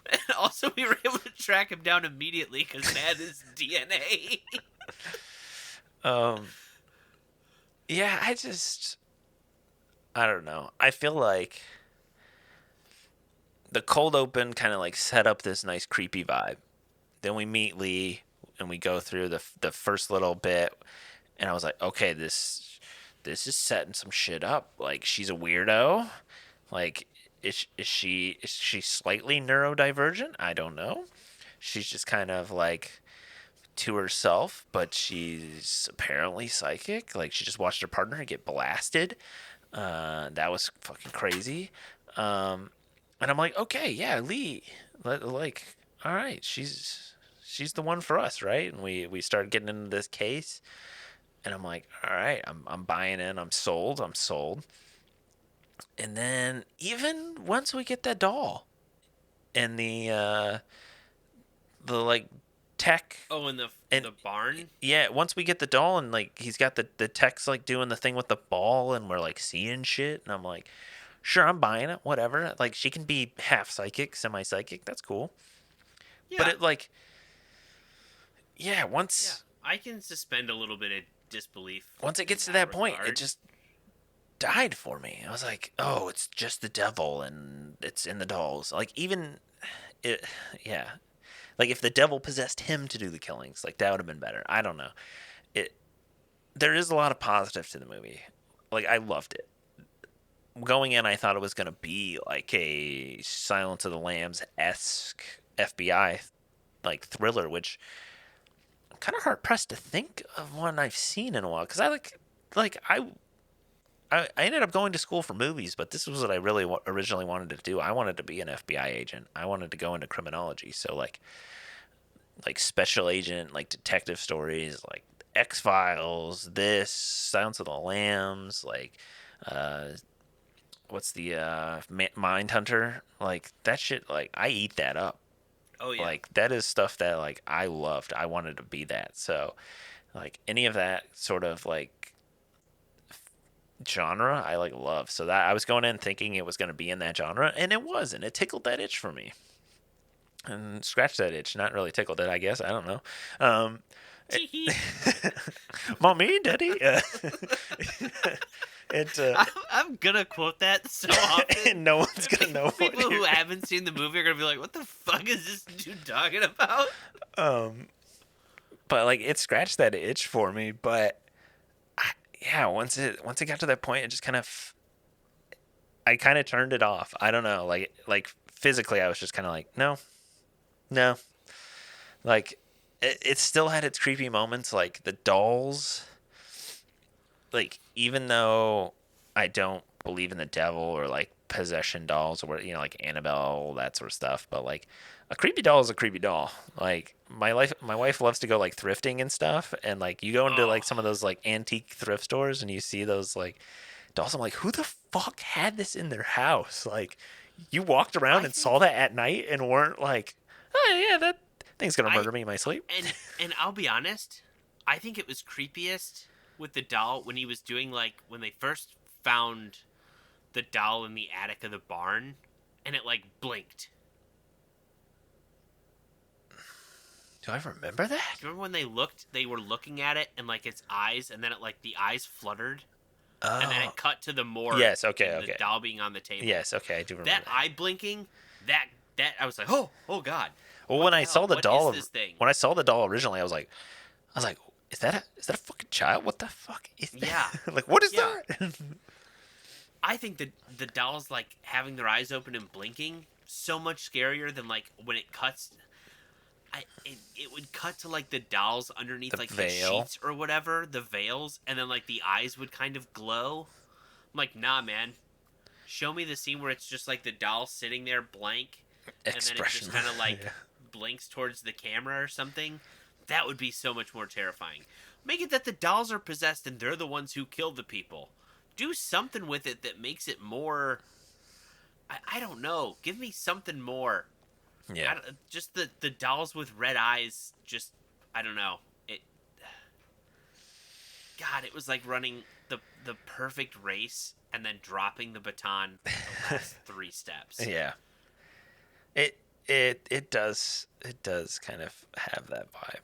And also, we were able to track him down immediately because it had his DNA. um, yeah, I don't know. I feel like the cold open kind of like set up this nice creepy vibe. Then we meet Lee and we go through the first little bit, and I was like, okay, this is setting some shit up. Like, she's a weirdo. Like, is she slightly neurodivergent? I don't know. She's just kind of like to herself, but she's apparently psychic. Like, she just watched her partner get blasted. That was fucking crazy. And I'm like, okay, yeah, Lee, like, all right, she's the one for us, right? And we started getting into this case, and I'm like, all right, I'm buying in, I'm sold. And then even once we get that doll and the like tech. Oh, in the And the barn. yeah, once we get the doll and like he's got the tech's like doing the thing with the ball and we're like seeing shit and I'm like, sure, I'm buying it, whatever. Like she can be half psychic, semi psychic, that's cool. Yeah, But it like yeah, yeah. I can suspend a little bit of disbelief. once it in gets to that point, regard. it just died for me. I was like, oh, it's just the devil and it's in the dolls. Like even it yeah. Like if the devil possessed him to do the killings, like that would have been better. I don't know. It there is a lot of positive to the movie. Like I loved it. Going in, I thought it was gonna be like a Silence of the Lambs esque FBI like thriller, which I'm kind of hard pressed to think of one I've seen in a while. Because I like I ended up going to school for movies, but this was what I really originally wanted to do. I wanted to be an FBI agent. I wanted to go into criminology. So like special agent, like detective stories, like X Files, this Silence of the Lambs, like uh, what's the Mind Hunter, like that shit. Like I eat that up. Oh yeah. Like that is stuff that like I loved. I wanted to be that. So like any of that sort of like genre I like love. So that I was going in thinking it was going to be in that genre and it was, and it tickled that itch for me. And scratched that itch, not really tickled it, I guess. I don't know. Um Mommy, Daddy. It I'm gonna quote that so often. and no one's gonna know what People who haven't seen the movie are gonna be like, "What the fuck is this dude talking about?" um but like it scratched that itch for me, but yeah, once it got to that point, it just kind of I kind of turned it off. I don't know, like physically, I was just kind of like, no, no. Like it still had its creepy moments, like the dolls. Like even though I don't believe in the devil or like possession dolls or like Annabelle, that sort of stuff, but like a creepy doll is a creepy doll. Like my wife loves to go like thrifting and stuff, and like you go into Oh, like some of those like antique thrift stores and you see those like dolls. I'm like, who the fuck had this in their house? Like you walked around I and saw think that at night and weren't like, oh yeah, that thing's gonna I murder me in my sleep. and I'll be honest, I think it was creepiest with the doll when he was doing like when they first found the doll in the attic of the barn, and it like blinked. Do I remember that? Do you remember when they were looking at it, and like its eyes, and then it like the eyes fluttered, and then Oh, it cut to the morgue. yes. Okay. And the Okay. doll being on the table. Yes. Okay. I do remember That that. eye blinking, that I was like, oh god, Well, what when the I hell? saw the What doll, is this thing? when I saw the doll originally, I was like, is that a fucking child? What the fuck is that? Yeah, Like, what is yeah. that? I think that the dolls like having their eyes open and blinking so much scarier than like when it cuts. It would cut to like the dolls underneath The like the veil. sheets or whatever, the veils, and then like the eyes would kind of glow. I'm like, nah, man. Show me the scene where it's just like the doll sitting there blank, and then it Expression. just kind of like Yeah. blinks towards the camera or something. That would be so much more terrifying. Make it that the dolls are possessed and they're the ones who killed the people. Do something with it that makes it more. I don't know. Give me something more. Yeah. Just the dolls with red eyes. Just I don't know. It God, it was like running the perfect race and then dropping the baton the last 3 steps. Yeah. It does kind of have that vibe.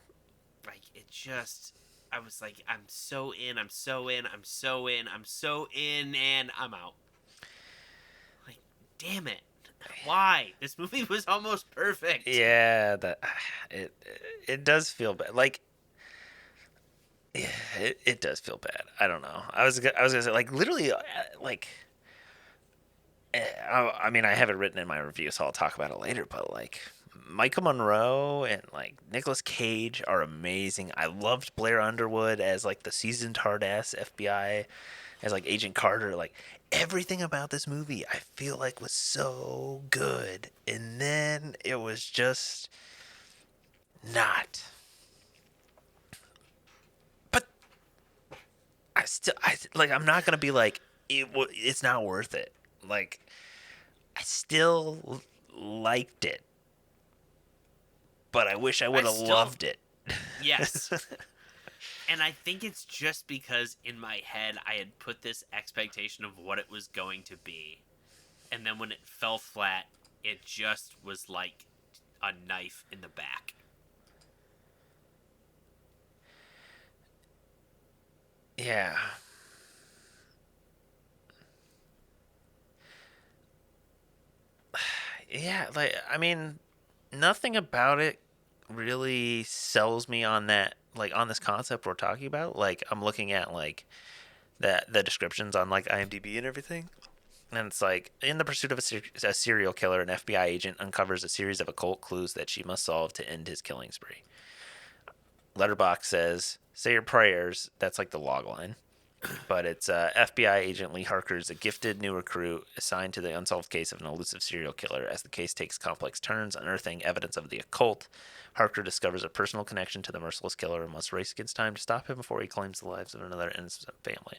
Like it just, I was like, I'm so in, I'm so in, I'm so in, I'm so in, and I'm out. Like, damn it. Why? This movie was almost perfect. Yeah, that it it does feel bad. Like yeah, it does feel bad. I don't know. I was gonna say like literally like I mean I have it written in my review, so I'll talk about it later. But like Michael Monroe and like Nicolas Cage are amazing. I loved Blair Underwood as like the seasoned hard ass FBI as like Agent Carter. Like everything about this movie, I feel like was so good, and then it was just not. But I like I'm not gonna be like it's not worth it. Like I still liked it, but I wish I I would have still, loved it. yes. And I think it's just because in my head I had put this expectation of what it was going to be. And then when it fell flat, it just was like a knife in the back. Yeah. Yeah, like I mean, nothing about it really sells me on that like on this concept we're talking about. Like I'm looking at like the descriptions on like IMDb and everything. And it's like, in the pursuit of a serial killer, an FBI agent uncovers a series of occult clues that she must solve to end his killing spree. Letterboxd says, say your prayers. That's like the log line. But it's FBI agent Lee Harker is a gifted new recruit assigned to the unsolved case of an elusive serial killer. As the case takes complex turns, unearthing evidence of the occult, Harker discovers a personal connection to the merciless killer and must race against time to stop him before he claims the lives of another innocent family.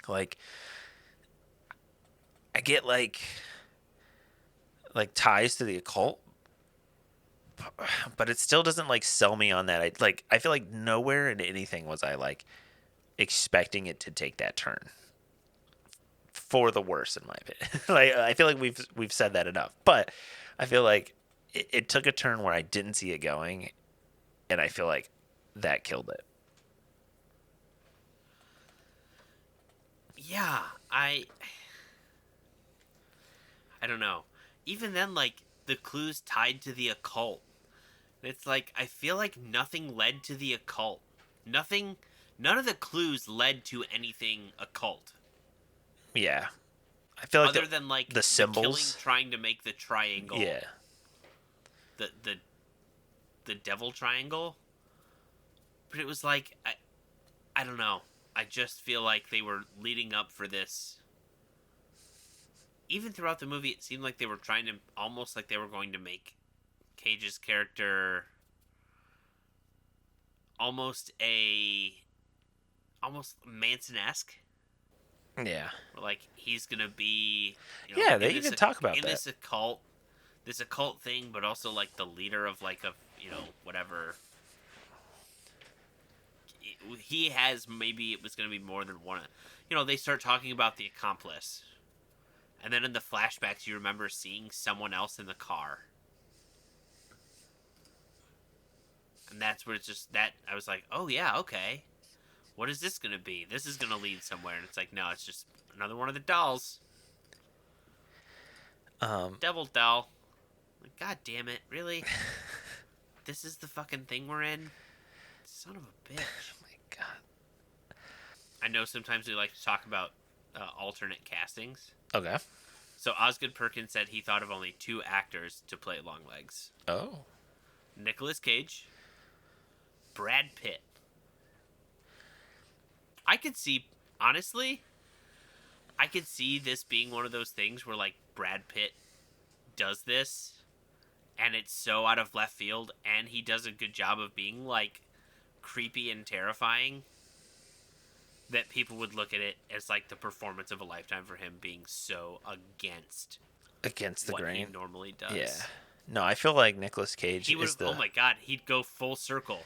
Like, I get like ties to the occult, but it still doesn't like sell me on that. I feel like nowhere in anything was I like expecting it to take that turn for the worse in my opinion. Like I feel like we've said that enough, but I feel like it took a turn where I didn't see it going, and I feel like that killed it. Yeah, I don't know. Even then, like the clues tied to the occult. It's like I feel like nothing led to the occult. Nothing, none of the clues led to anything occult. Yeah, I feel like Other than like the the killing symbols. trying to make the triangle, Yeah, the the the devil triangle. But it was like I don't know. I just feel like they were leading up for this. Even throughout the movie, it seemed like they were trying to almost like they were going to make Cage's character almost a almost Manson-esque. yeah, Where like he's gonna be, yeah. They in this even talk about in that. this occult thing, but also like the leader of like a whatever. He has maybe it was gonna be more than one. They start talking about the accomplice, and then in the flashbacks you remember seeing someone else in the car, and that's where it's just that I was like, oh yeah, okay. What is this gonna be? This is gonna lead somewhere, and it's like, no, it's just another one of the dolls. Um, Devil doll. Like, God damn it, really? This is the fucking thing we're in? Son of a bitch. my God. I know sometimes we like to talk about alternate castings. Okay. So Osgood Perkins said he thought of only 2 actors to play Longlegs: Oh. Nicolas Cage, Brad Pitt. I could see, honestly, I could see this being one of those things where like Brad Pitt does this and it's so out of left field and he does a good job of being like creepy and terrifying that people would look at it as like the performance of a lifetime for him being so against Against the what he grain. normally Yeah. does. No, I feel like Nicolas Cage He would is have, oh the my god, he'd go full circle.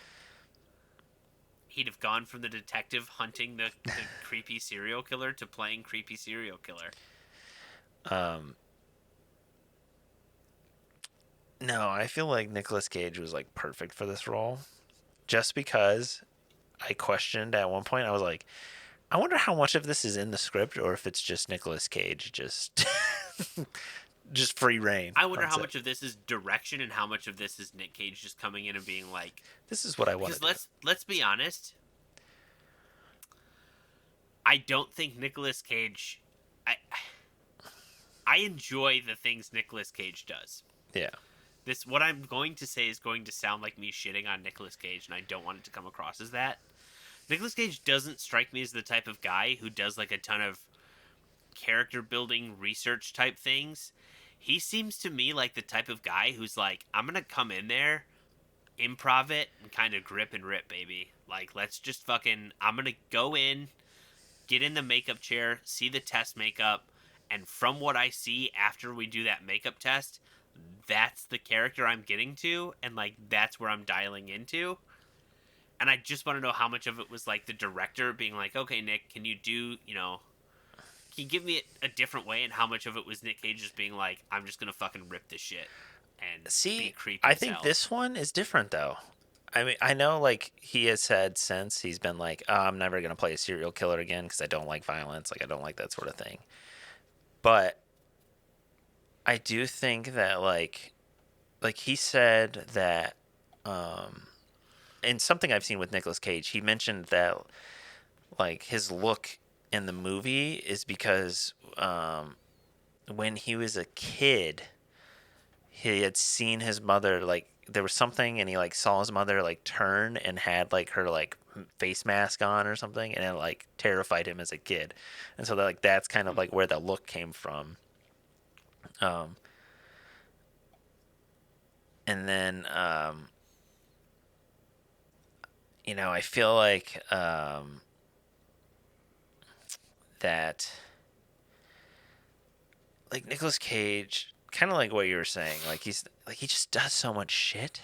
he'd have gone from the detective hunting the creepy serial killer to playing creepy serial killer. Um, no, I feel like Nicolas Cage was like perfect for this role, just because I questioned at one point. I was like, I wonder how much of this is in the script, or if it's just Nicolas Cage just just free reign I wonder on how set. much of this is direction and how much of this is Nick Cage just coming in and being like, This is what I want to because do. let's be honest, I don't think Nicolas Cage. I enjoy the things Nicolas Cage does. Yeah. This what I'm going to say is going to sound like me shitting on Nicolas Cage, and I don't want it to come across as that. Nicolas Cage doesn't strike me as the type of guy who does like a ton of character building research type things. He seems to me like the type of guy who's like, I'm gonna come in there, improv it, and kind of grip and rip, baby. Like, let's just fucking. I'm gonna go in, get in the makeup chair, see the test makeup, and from what I see after we do that makeup test, that's the character I'm getting to, and like that's where I'm dialing into. And I just want to know how much of it was like the director being like, okay, Nick, can you do, can you give me it a different way, and how much of it was Nick Cage just being like, I'm just gonna fucking rip this shit and be See, creepy I as think hell. this one is different though. I mean, I know like he has said since he's been like, oh, I'm never gonna play a serial killer again because I don't like violence, like I don't like that sort of thing. But I do think that like he said that um in something I've seen with Nicolas Cage, he mentioned that like his look in the movie is because when he was a kid, he had seen his mother like there was something and he like saw his mother like turn and had like her like face mask on or something and it like terrified him as a kid. And so that, like that's kind of Hmm. like where the look came from. Um and then I feel like that like Nicolas Cage, kind of like what you were saying, like he's like he just does so much shit.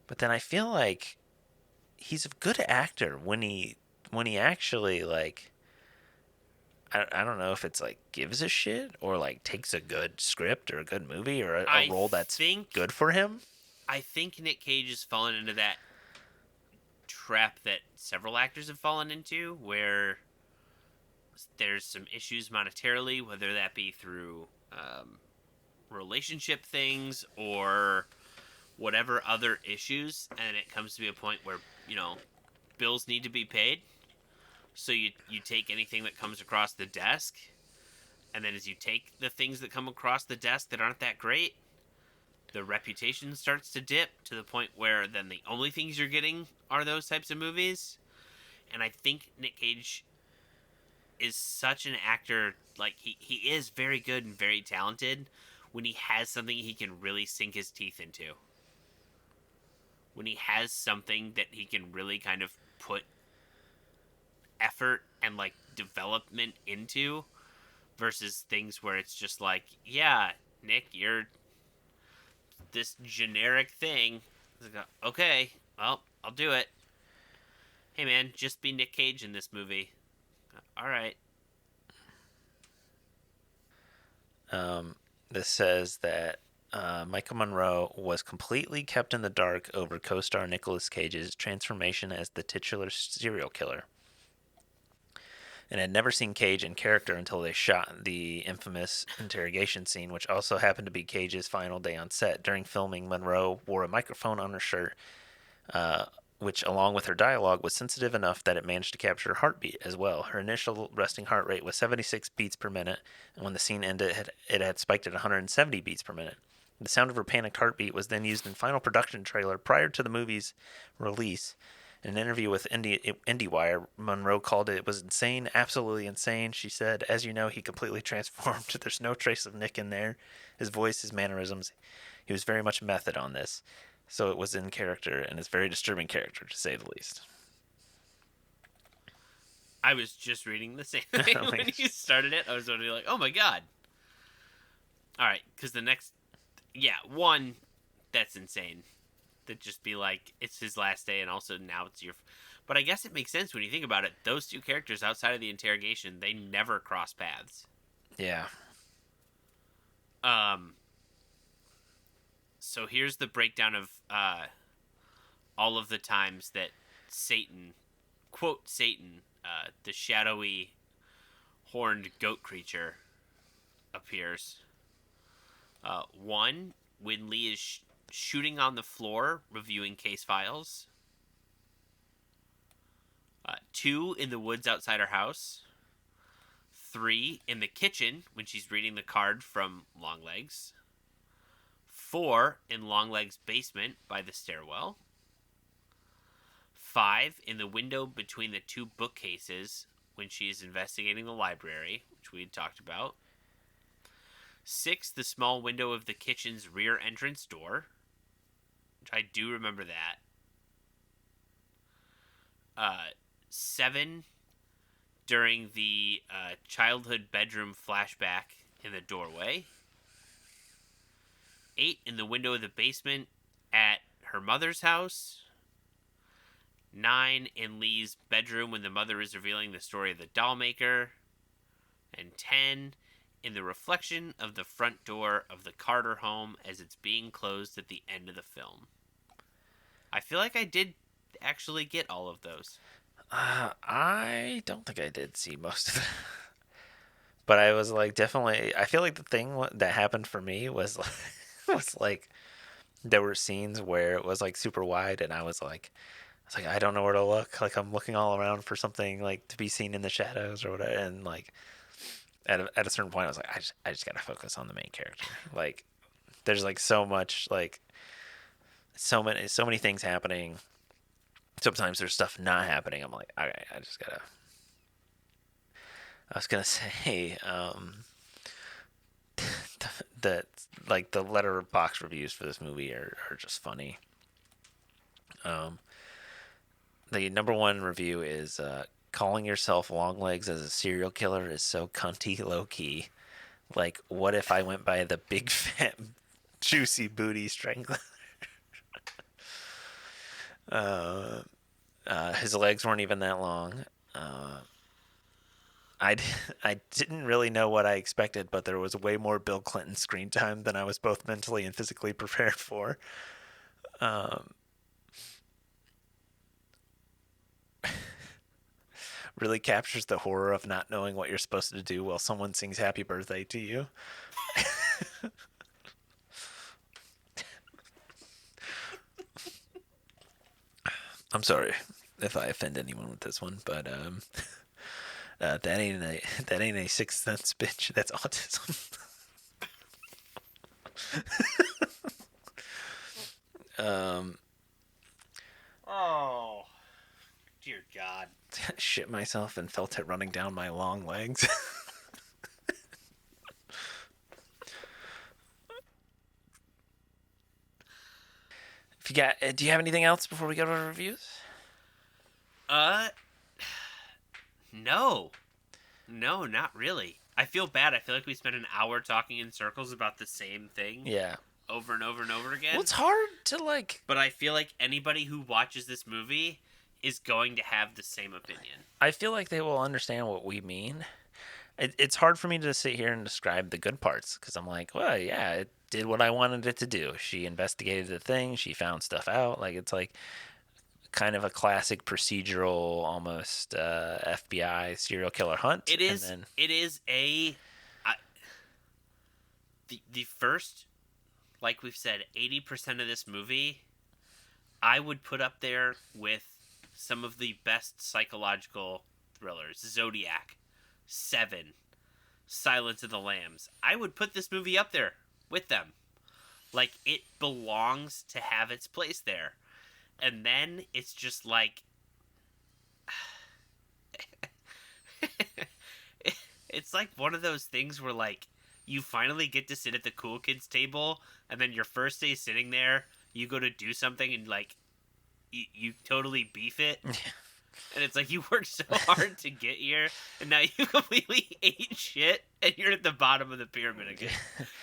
But then I feel like he's a good actor when he actually like I don't know if it's like gives a shit or like takes a good script or a good movie or a I role that's think good for him. I think Nick Cage has fallen into that trap that several actors have fallen into, where there's some issues monetarily, whether that be through relationship things or whatever other issues, and it comes to be a point where bills need to be paid. So you take anything that comes across the desk, and then as you take the things that come across the desk that aren't that great, the reputation starts to dip to the point where then the only things you're getting are those types of movies. And I think Nick Cage is such an actor. Like, he is very good and very talented when he has something he can really sink his teeth into. When he has something that he can really kind of put effort and like development into, versus things where it's just like, yeah, Nick, you're this generic thing. Like, okay, well, I'll do it. Hey man, just be Nick Cage in this movie. All right. Um, this says that Michael Monroe was completely kept in the dark over co-star Nicolas Cage's transformation as the titular serial killer, and had never seen Cage in character until they shot the infamous interrogation scene, which also happened to be Cage's final day on set. During filming, Monroe wore a microphone on her shirt, uh, which, along with her dialogue, was sensitive enough that it managed to capture her heartbeat as well. Her initial resting heart rate was 76 beats per minute, and when the scene ended, it had spiked at 170 beats per minute. The sound of her panicked heartbeat was then used in final production trailer prior to the movie's release. In an interview with IndieWire, Monroe called it was insane, absolutely insane. She said, "As you know, he completely transformed. There's no trace of Nick in there. His voice, his mannerisms. He was very much method on this. So it was in character, and it's a very disturbing character, to say the least." I was just reading the same thing Oh my when gosh. you started it. I was already like, oh my god. All right, because the next, yeah, one, that's insane. That just be like, it's his last day, and also now it's your. But I guess it makes sense when you think about it. Those two characters outside of the interrogation, they never cross paths. Yeah. Um, so here's the breakdown of all of the times that Satan, quote Satan, the shadowy horned goat creature, appears. One, when Lee is shooting on the floor, reviewing case files. Two, in the woods outside her house. Three, in the kitchen when she's reading the card from Longlegs. Four, in Longlegs' basement by the stairwell. Five, in the window between the two bookcases when she is investigating the library, which we had talked about. Six, the small window of the kitchen's rear entrance door, which I do remember that. Seven, during the childhood bedroom flashback in the doorway. Eight, in the window of the basement at her mother's house. Nine, in Lee's bedroom when the mother is revealing the story of the doll maker. And 10, in the reflection of the front door of the Carter home as it's being closed at the end of the film. I feel like I did actually get all of those. I don't think I did see most of it. But I was like, definitely, I feel like the thing that happened for me was like, was like, there were scenes where it was like super wide and I don't know where to look. Like I'm looking all around for something like to be seen in the shadows or whatever. And like at a certain point, I was like, I just gotta focus on the main character. Like there's like so much, like so many things happening. Sometimes there's stuff not happening. I'm like, okay, I just gotta. I was gonna say, the like the Letterboxd reviews for this movie are just funny. The number one review is calling yourself Longlegs as a serial killer is so cunty low key. Like, what if I went by the big fat juicy booty strangler? His legs weren't even that long. I, I didn't really know what I expected, but there was way more Bill Clinton screen time than I was both mentally and physically prepared for. Really captures the horror of not knowing what you're supposed to do while someone sings happy birthday to you. I'm sorry if I offend anyone with this one, but that ain't a Sixth Sense, bitch. That's autism. Oh, dear God. Shit myself and felt it running down my long legs. If you got, do you have anything else before we go to the reviews? Uh, no. No, not really. I feel bad. I feel like we spent an hour talking in circles about the same thing Yeah. over and over and over again. Well, it's hard to like. But I feel like anybody who watches this movie is going to have the same opinion. I feel like they will understand what we mean. It's hard for me to sit here and describe the good parts because I'm like, well, yeah, it did what I wanted it to do. She investigated the thing. She found stuff out. Like it's like kind of a classic procedural, almost FBI serial killer hunt. It is. And then, It is a. The first, like we've said, 80% of this movie, I would put up there with some of the best psychological thrillers. Zodiac, Seven, Silence of the Lambs. I would put this movie up there with them. Like, it belongs to have its place there. And then it's just like... it's like one of those things where, like, you finally get to sit at the cool kids table, and then your first day sitting there, you go to do something and, like, you totally beef it. And it's like you worked so hard to get here, and now you completely ate shit, and you're at the bottom of the pyramid again.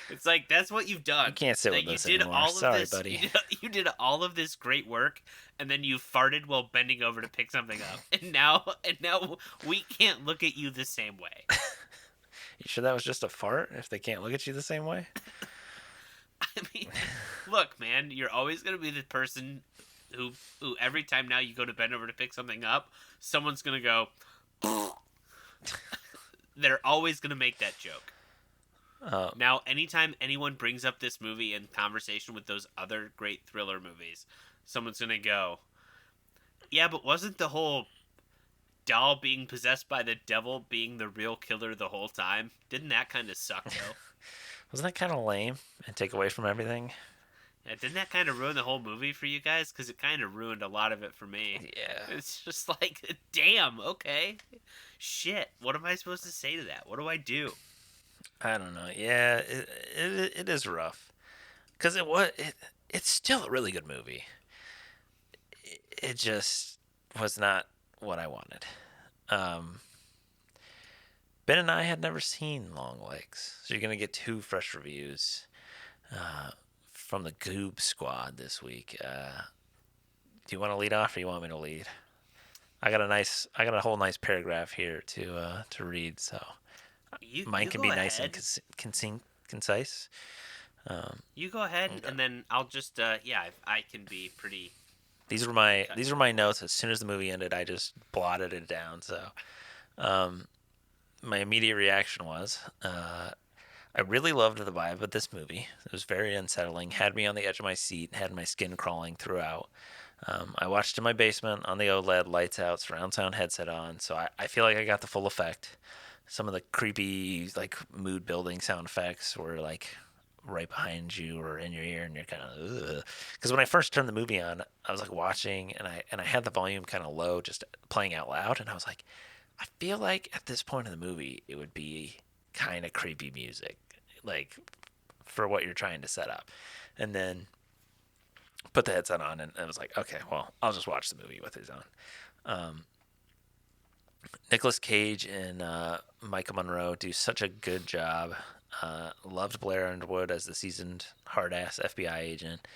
It's like that's what you've You done. can't sit with Like you us did anymore. all of Sorry, this, buddy. you did all of this great work, and then you farted while bending over to pick something up, and now we can't look at you the same way. You sure that was just a fart? If they can't look at you the same way? I mean, look, man, you're always gonna be the person who every time now you go to bend over to pick something up, someone's gonna go. They're always gonna make that joke. Uh, Now, anytime anyone brings up this movie in conversation with those other great thriller movies, someone's gonna go, "Yeah, but wasn't the whole doll being possessed by the devil being the real killer the whole time? Didn't that kind of suck though?" wasn't that kind of lame and take away from everything? Yeah, didn't that kind of ruin the whole movie for you guys? Because it kind of ruined a lot of it for me. Yeah. It's just like, damn, okay, shit. What am I supposed to say to that? What do I do? I don't know. Yeah, it is rough because it's still a really good movie. It just was not what I wanted. Um, Ben and I had never seen Longlegs, so you're gonna get two fresh reviews uh, from the Goob Squad this week. Do you want to lead off, or you want me to lead? I got a whole nice paragraph here to read, so mine You can go be nice and ahead. concise. Um, You go ahead, okay. and then I'll just yeah, I can be pretty cut. These were my notes. As soon as the movie ended, I just blotted it down. So um, my immediate reaction was, I really loved the vibe of this movie. It was very unsettling, had me on the edge of my seat, had my skin crawling throughout. I watched in my basement on the OLED, lights out, surround sound headset on, so I feel like I got the full effect. Some of the creepy, like mood building sound effects were like right behind you or in your ear, and you're kind of because when I first turned the movie on, I was like watching, and I had the volume kind of low, just playing out loud, and I was like, I feel like at this point in the movie, it would be kind of creepy music, like for what you're trying to set up, and then put the headset on, and I was like, okay, well, I'll just watch the movie with it on. Um, Nicolas Cage and Maika Monroe do such a good job. Loved Blair Underwood as the seasoned hard ass FBI agent.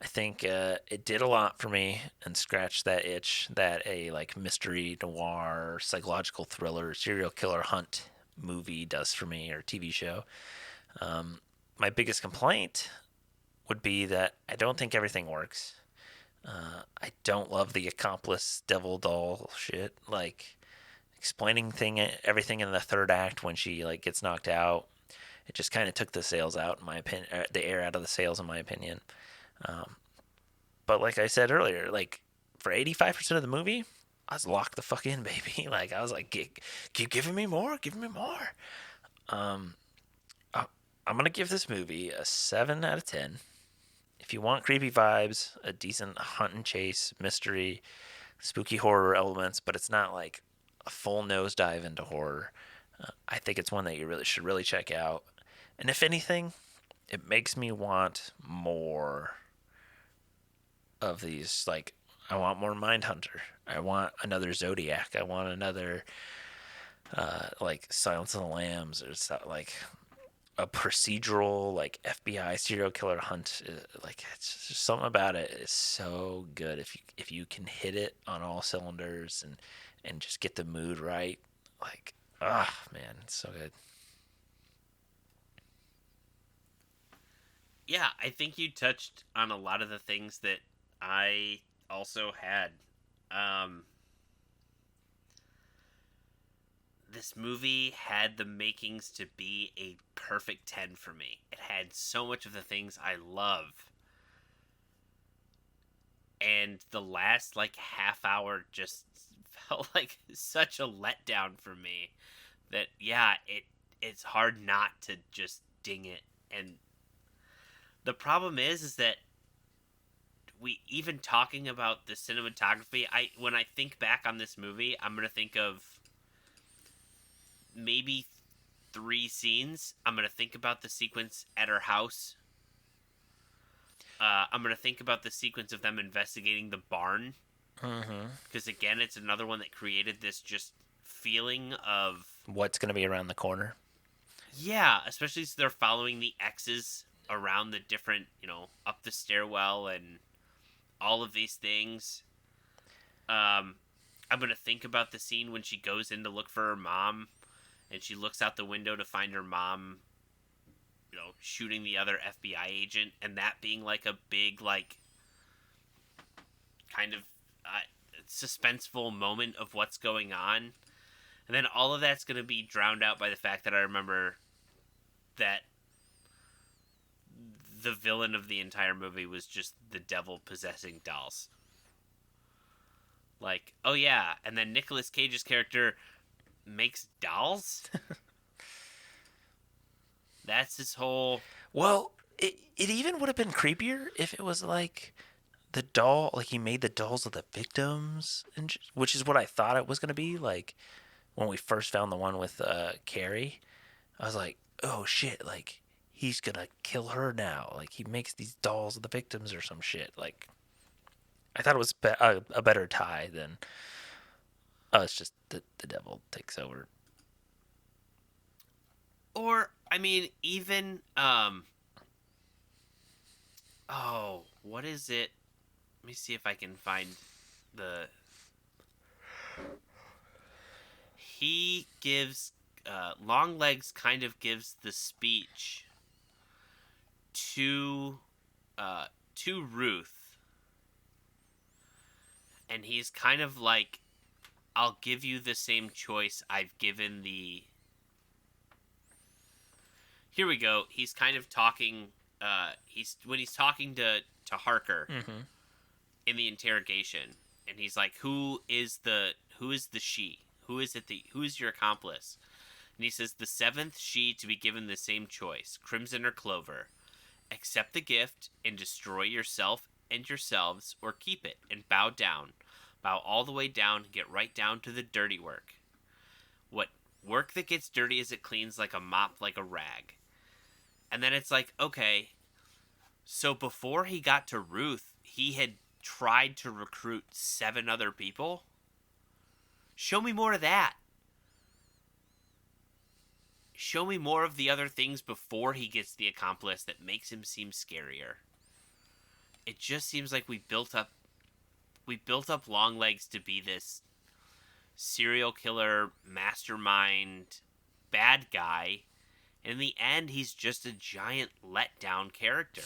I think it did a lot for me and scratched that itch that a like mystery noir psychological thriller serial killer hunt movie does for me, or TV show. My biggest complaint would be that I don't think everything works. I don't love the accomplice devil doll shit. Like explaining everything in the third act when she like gets knocked out. It just kind of took the sails out, in my opinion, the air out of the sails, in my opinion. Um, but like I said earlier, like for 85% of the movie, I was locked the fuck in, baby. Like I was like, keep giving me more, giving me more. Um, I'm gonna give this movie a 7 out of 10. If you want creepy vibes, a decent hunt and chase, mystery, spooky horror elements, but it's not like a full nosedive into horror, I think it's one that you really should really check out. And if anything, it makes me want more of these. Like, I want more Mindhunter. I want another Zodiac. I want another like Silence of the Lambs, or like a procedural like FBI serial killer hunt. Like it's just something about it is so good. If you can hit it on all cylinders and just get the mood right, like man, it's so good. Yeah, I think you touched on a lot of the things that I also had. Um, this movie had the makings to be a perfect 10 for me. It had so much of the things I love. And the last like half hour just felt like such a letdown for me that yeah, it's hard not to just ding it. And the problem is that we even talking about the cinematography, I when I think back on this movie, I'm going to think of maybe three scenes. I'm gonna think about the sequence at her house. I'm gonna think about the sequence of them investigating the barn, Mm-hmm. Because again, it's another one that created this just feeling of, What's going to be around the corner? yeah, especially as they're following the X's around the different, up the stairwell and all of these things. Um, I'm gonna think about the scene when she goes in to look for her mom, and she looks out the window to find her mom, shooting the other FBI agent, and that being like a big, like, kind of suspenseful moment of what's going on. And then all of that's gonna be drowned out by the fact that I remember that the villain of the entire movie was just the devil possessing dolls. Like, oh yeah, and then Nicolas Cage's character makes dolls? That's his whole. Well, it even would have been creepier if it was like the doll, like he made the dolls of the victims, which is what I thought it was going to be. Like when we first found the one with Carrie, I was like, oh shit, like he's going to kill her now. Like he makes these dolls of the victims or some shit. Like I thought it was a better tie than, oh, it's just the devil takes over. Or, I mean, even, oh, what is it? Let me see if I can find the. He gives. Longlegs kind of gives the speech to. To Ruth. And he's kind of like, I'll give you the same choice I've given the. Here we go. He's kind of talking. He's talking to Harker Mm-hmm. in the interrogation, and he's like, who is the she? Who is your accomplice? And he says, the seventh she to be given the same choice, Crimson or Clover. Accept the gift and destroy yourself and yourselves, or keep it and bow down. Bow all the way down and get right down to the dirty work. What work that gets dirty as it cleans like a mop, like a rag. And then it's like, okay, so before he got to Ruth, he had tried to recruit 7 other people. Show me more of that. Show me more of the other things before he gets the accomplice that makes him seem scarier. It just seems like we built up Longlegs to be this serial killer mastermind bad guy, and in the end he's just a giant letdown character.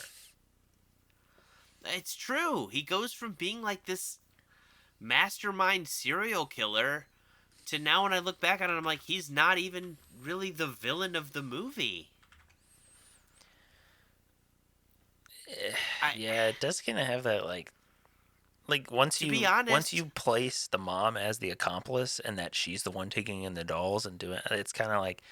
It's true. He goes from being like this mastermind serial killer to now when I look back on it, I'm like, he's not even really the villain of the movie. I, Yeah, it does kind of have that like once to be once honest, you place the mom as the accomplice and that she's the one taking in the dolls and doing it's kind of like,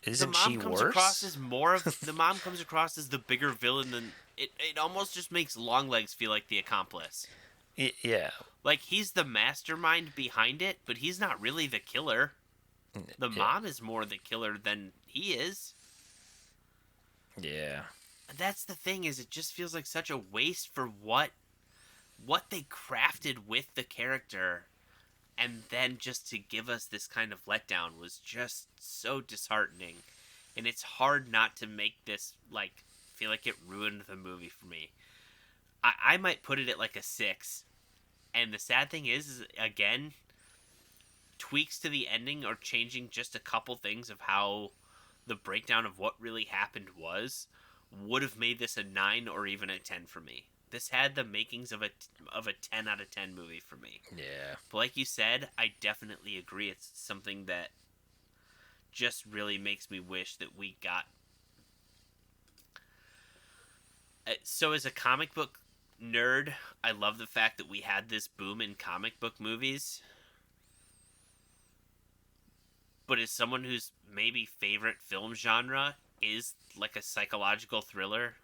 the isn't mom she comes across worse? as more of the mom comes across as the bigger villain than it. It almost just makes Longlegs feel like the accomplice. Yeah. Like he's the mastermind behind it, but he's not really the killer. The Yeah. mom is more the killer than he is. Yeah. That's the thing, is it just feels like such a waste for what they crafted with the character, and then just to give us this kind of letdown was just so disheartening. And it's hard not to make this like feel like it ruined the movie for me. I might put it at like a 6. And the sad thing is again, tweaks to the ending or changing just a couple things of how the breakdown of what really happened would have made this a 9 or even a 10 for me. This had the makings of a 10 out of 10 movie for me. Yeah. But like you said, I definitely agree. It's something that just really makes me wish that we got. So as a comic book nerd, I love the fact that we had this boom in comic book movies. But as someone whose maybe favorite film genre is like a psychological thriller,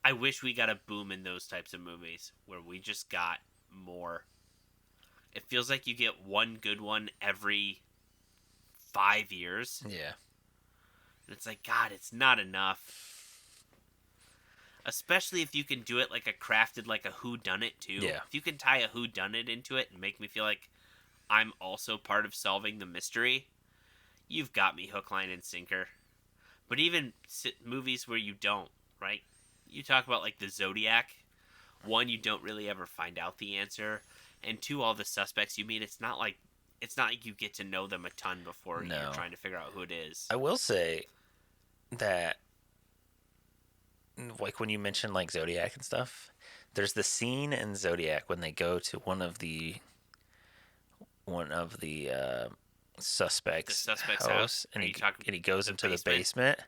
I wish we got a boom in those types of movies where we just got more. It feels like you get one good one every 5 years. Yeah. And it's like, God, it's not enough. Especially if you can do it like a crafted, like a whodunit too. Yeah. If you can tie a whodunit into it and make me feel like I'm also part of solving the mystery, you've got me hook, line, and sinker. But even movies where you don't, right? You talk about like the Zodiac. One, you don't really ever find out the answer, and two, all the suspects you meet, it's not like you get to know them a ton before you're No. trying to figure out who it is. I will say that, like when you mentioned like Zodiac and stuff, there's the scene in Zodiac when they go to one of the The suspect's suspect's house, house. Are you talking and he goes the into the basement? basement.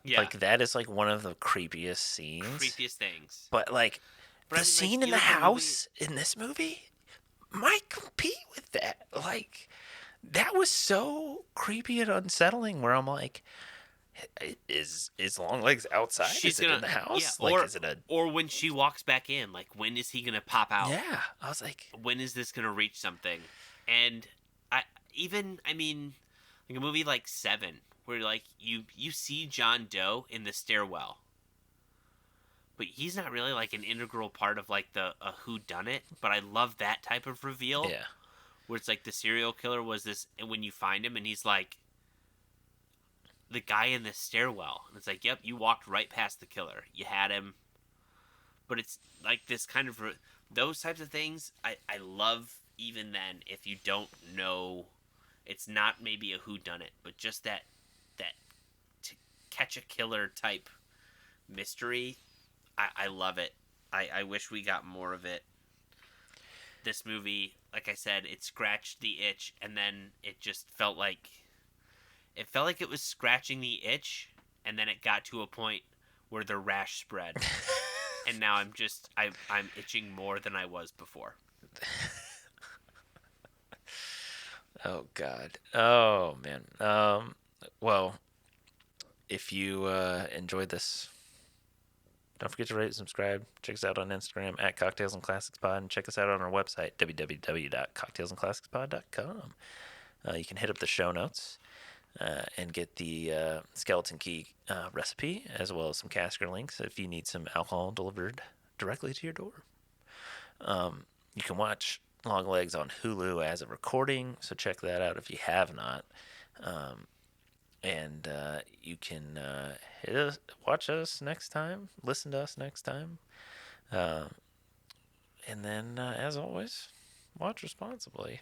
Yeah, Like that is like one of the creepiest scenes. creepiest things. But like But I the mean, like scene in you the look at movie. house in this movie might compete with that. Like that was so creepy and unsettling. Where I'm like, is Longlegs outside? She's Is it in gonna the yeah, house? Like, or is it a or when she walks back in, like when is he gonna pop out? yeah? I was like, When is this gonna reach something? And I mean, like a movie like Seven, where like you see John Doe in the stairwell, but he's not really like an integral part of like the a who done it. But I love that type of reveal yeah, where it's like the serial killer was this, and when you find him and he's like the guy in the stairwell, and it's like, yep, you walked right past the killer, you had him. But it's like this kind of those types of things I love. Even then, if you don't know, it's not maybe a who done it, but just that to catch a killer type mystery. I love it. I wish we got more of it. This movie, like I said, it scratched the itch, and then it just felt like it was scratching the itch, and then it got to a point where the rash spread, and now I'm itching more than I was before. oh god, oh man. Well, if you enjoyed this, don't forget to rate and subscribe. Check us out on Instagram at Cocktails and Classics Pod, and check us out on our website www.cocktailsandclassicspod.com. You can hit up the show notes and get the skeleton key recipe, as well as some casker links if you need some alcohol delivered directly to your door. You can watch Longlegs on Hulu as a recording, so check that out if you have not. And you can watch us next time, listen to us next time. And then, as always, watch responsibly.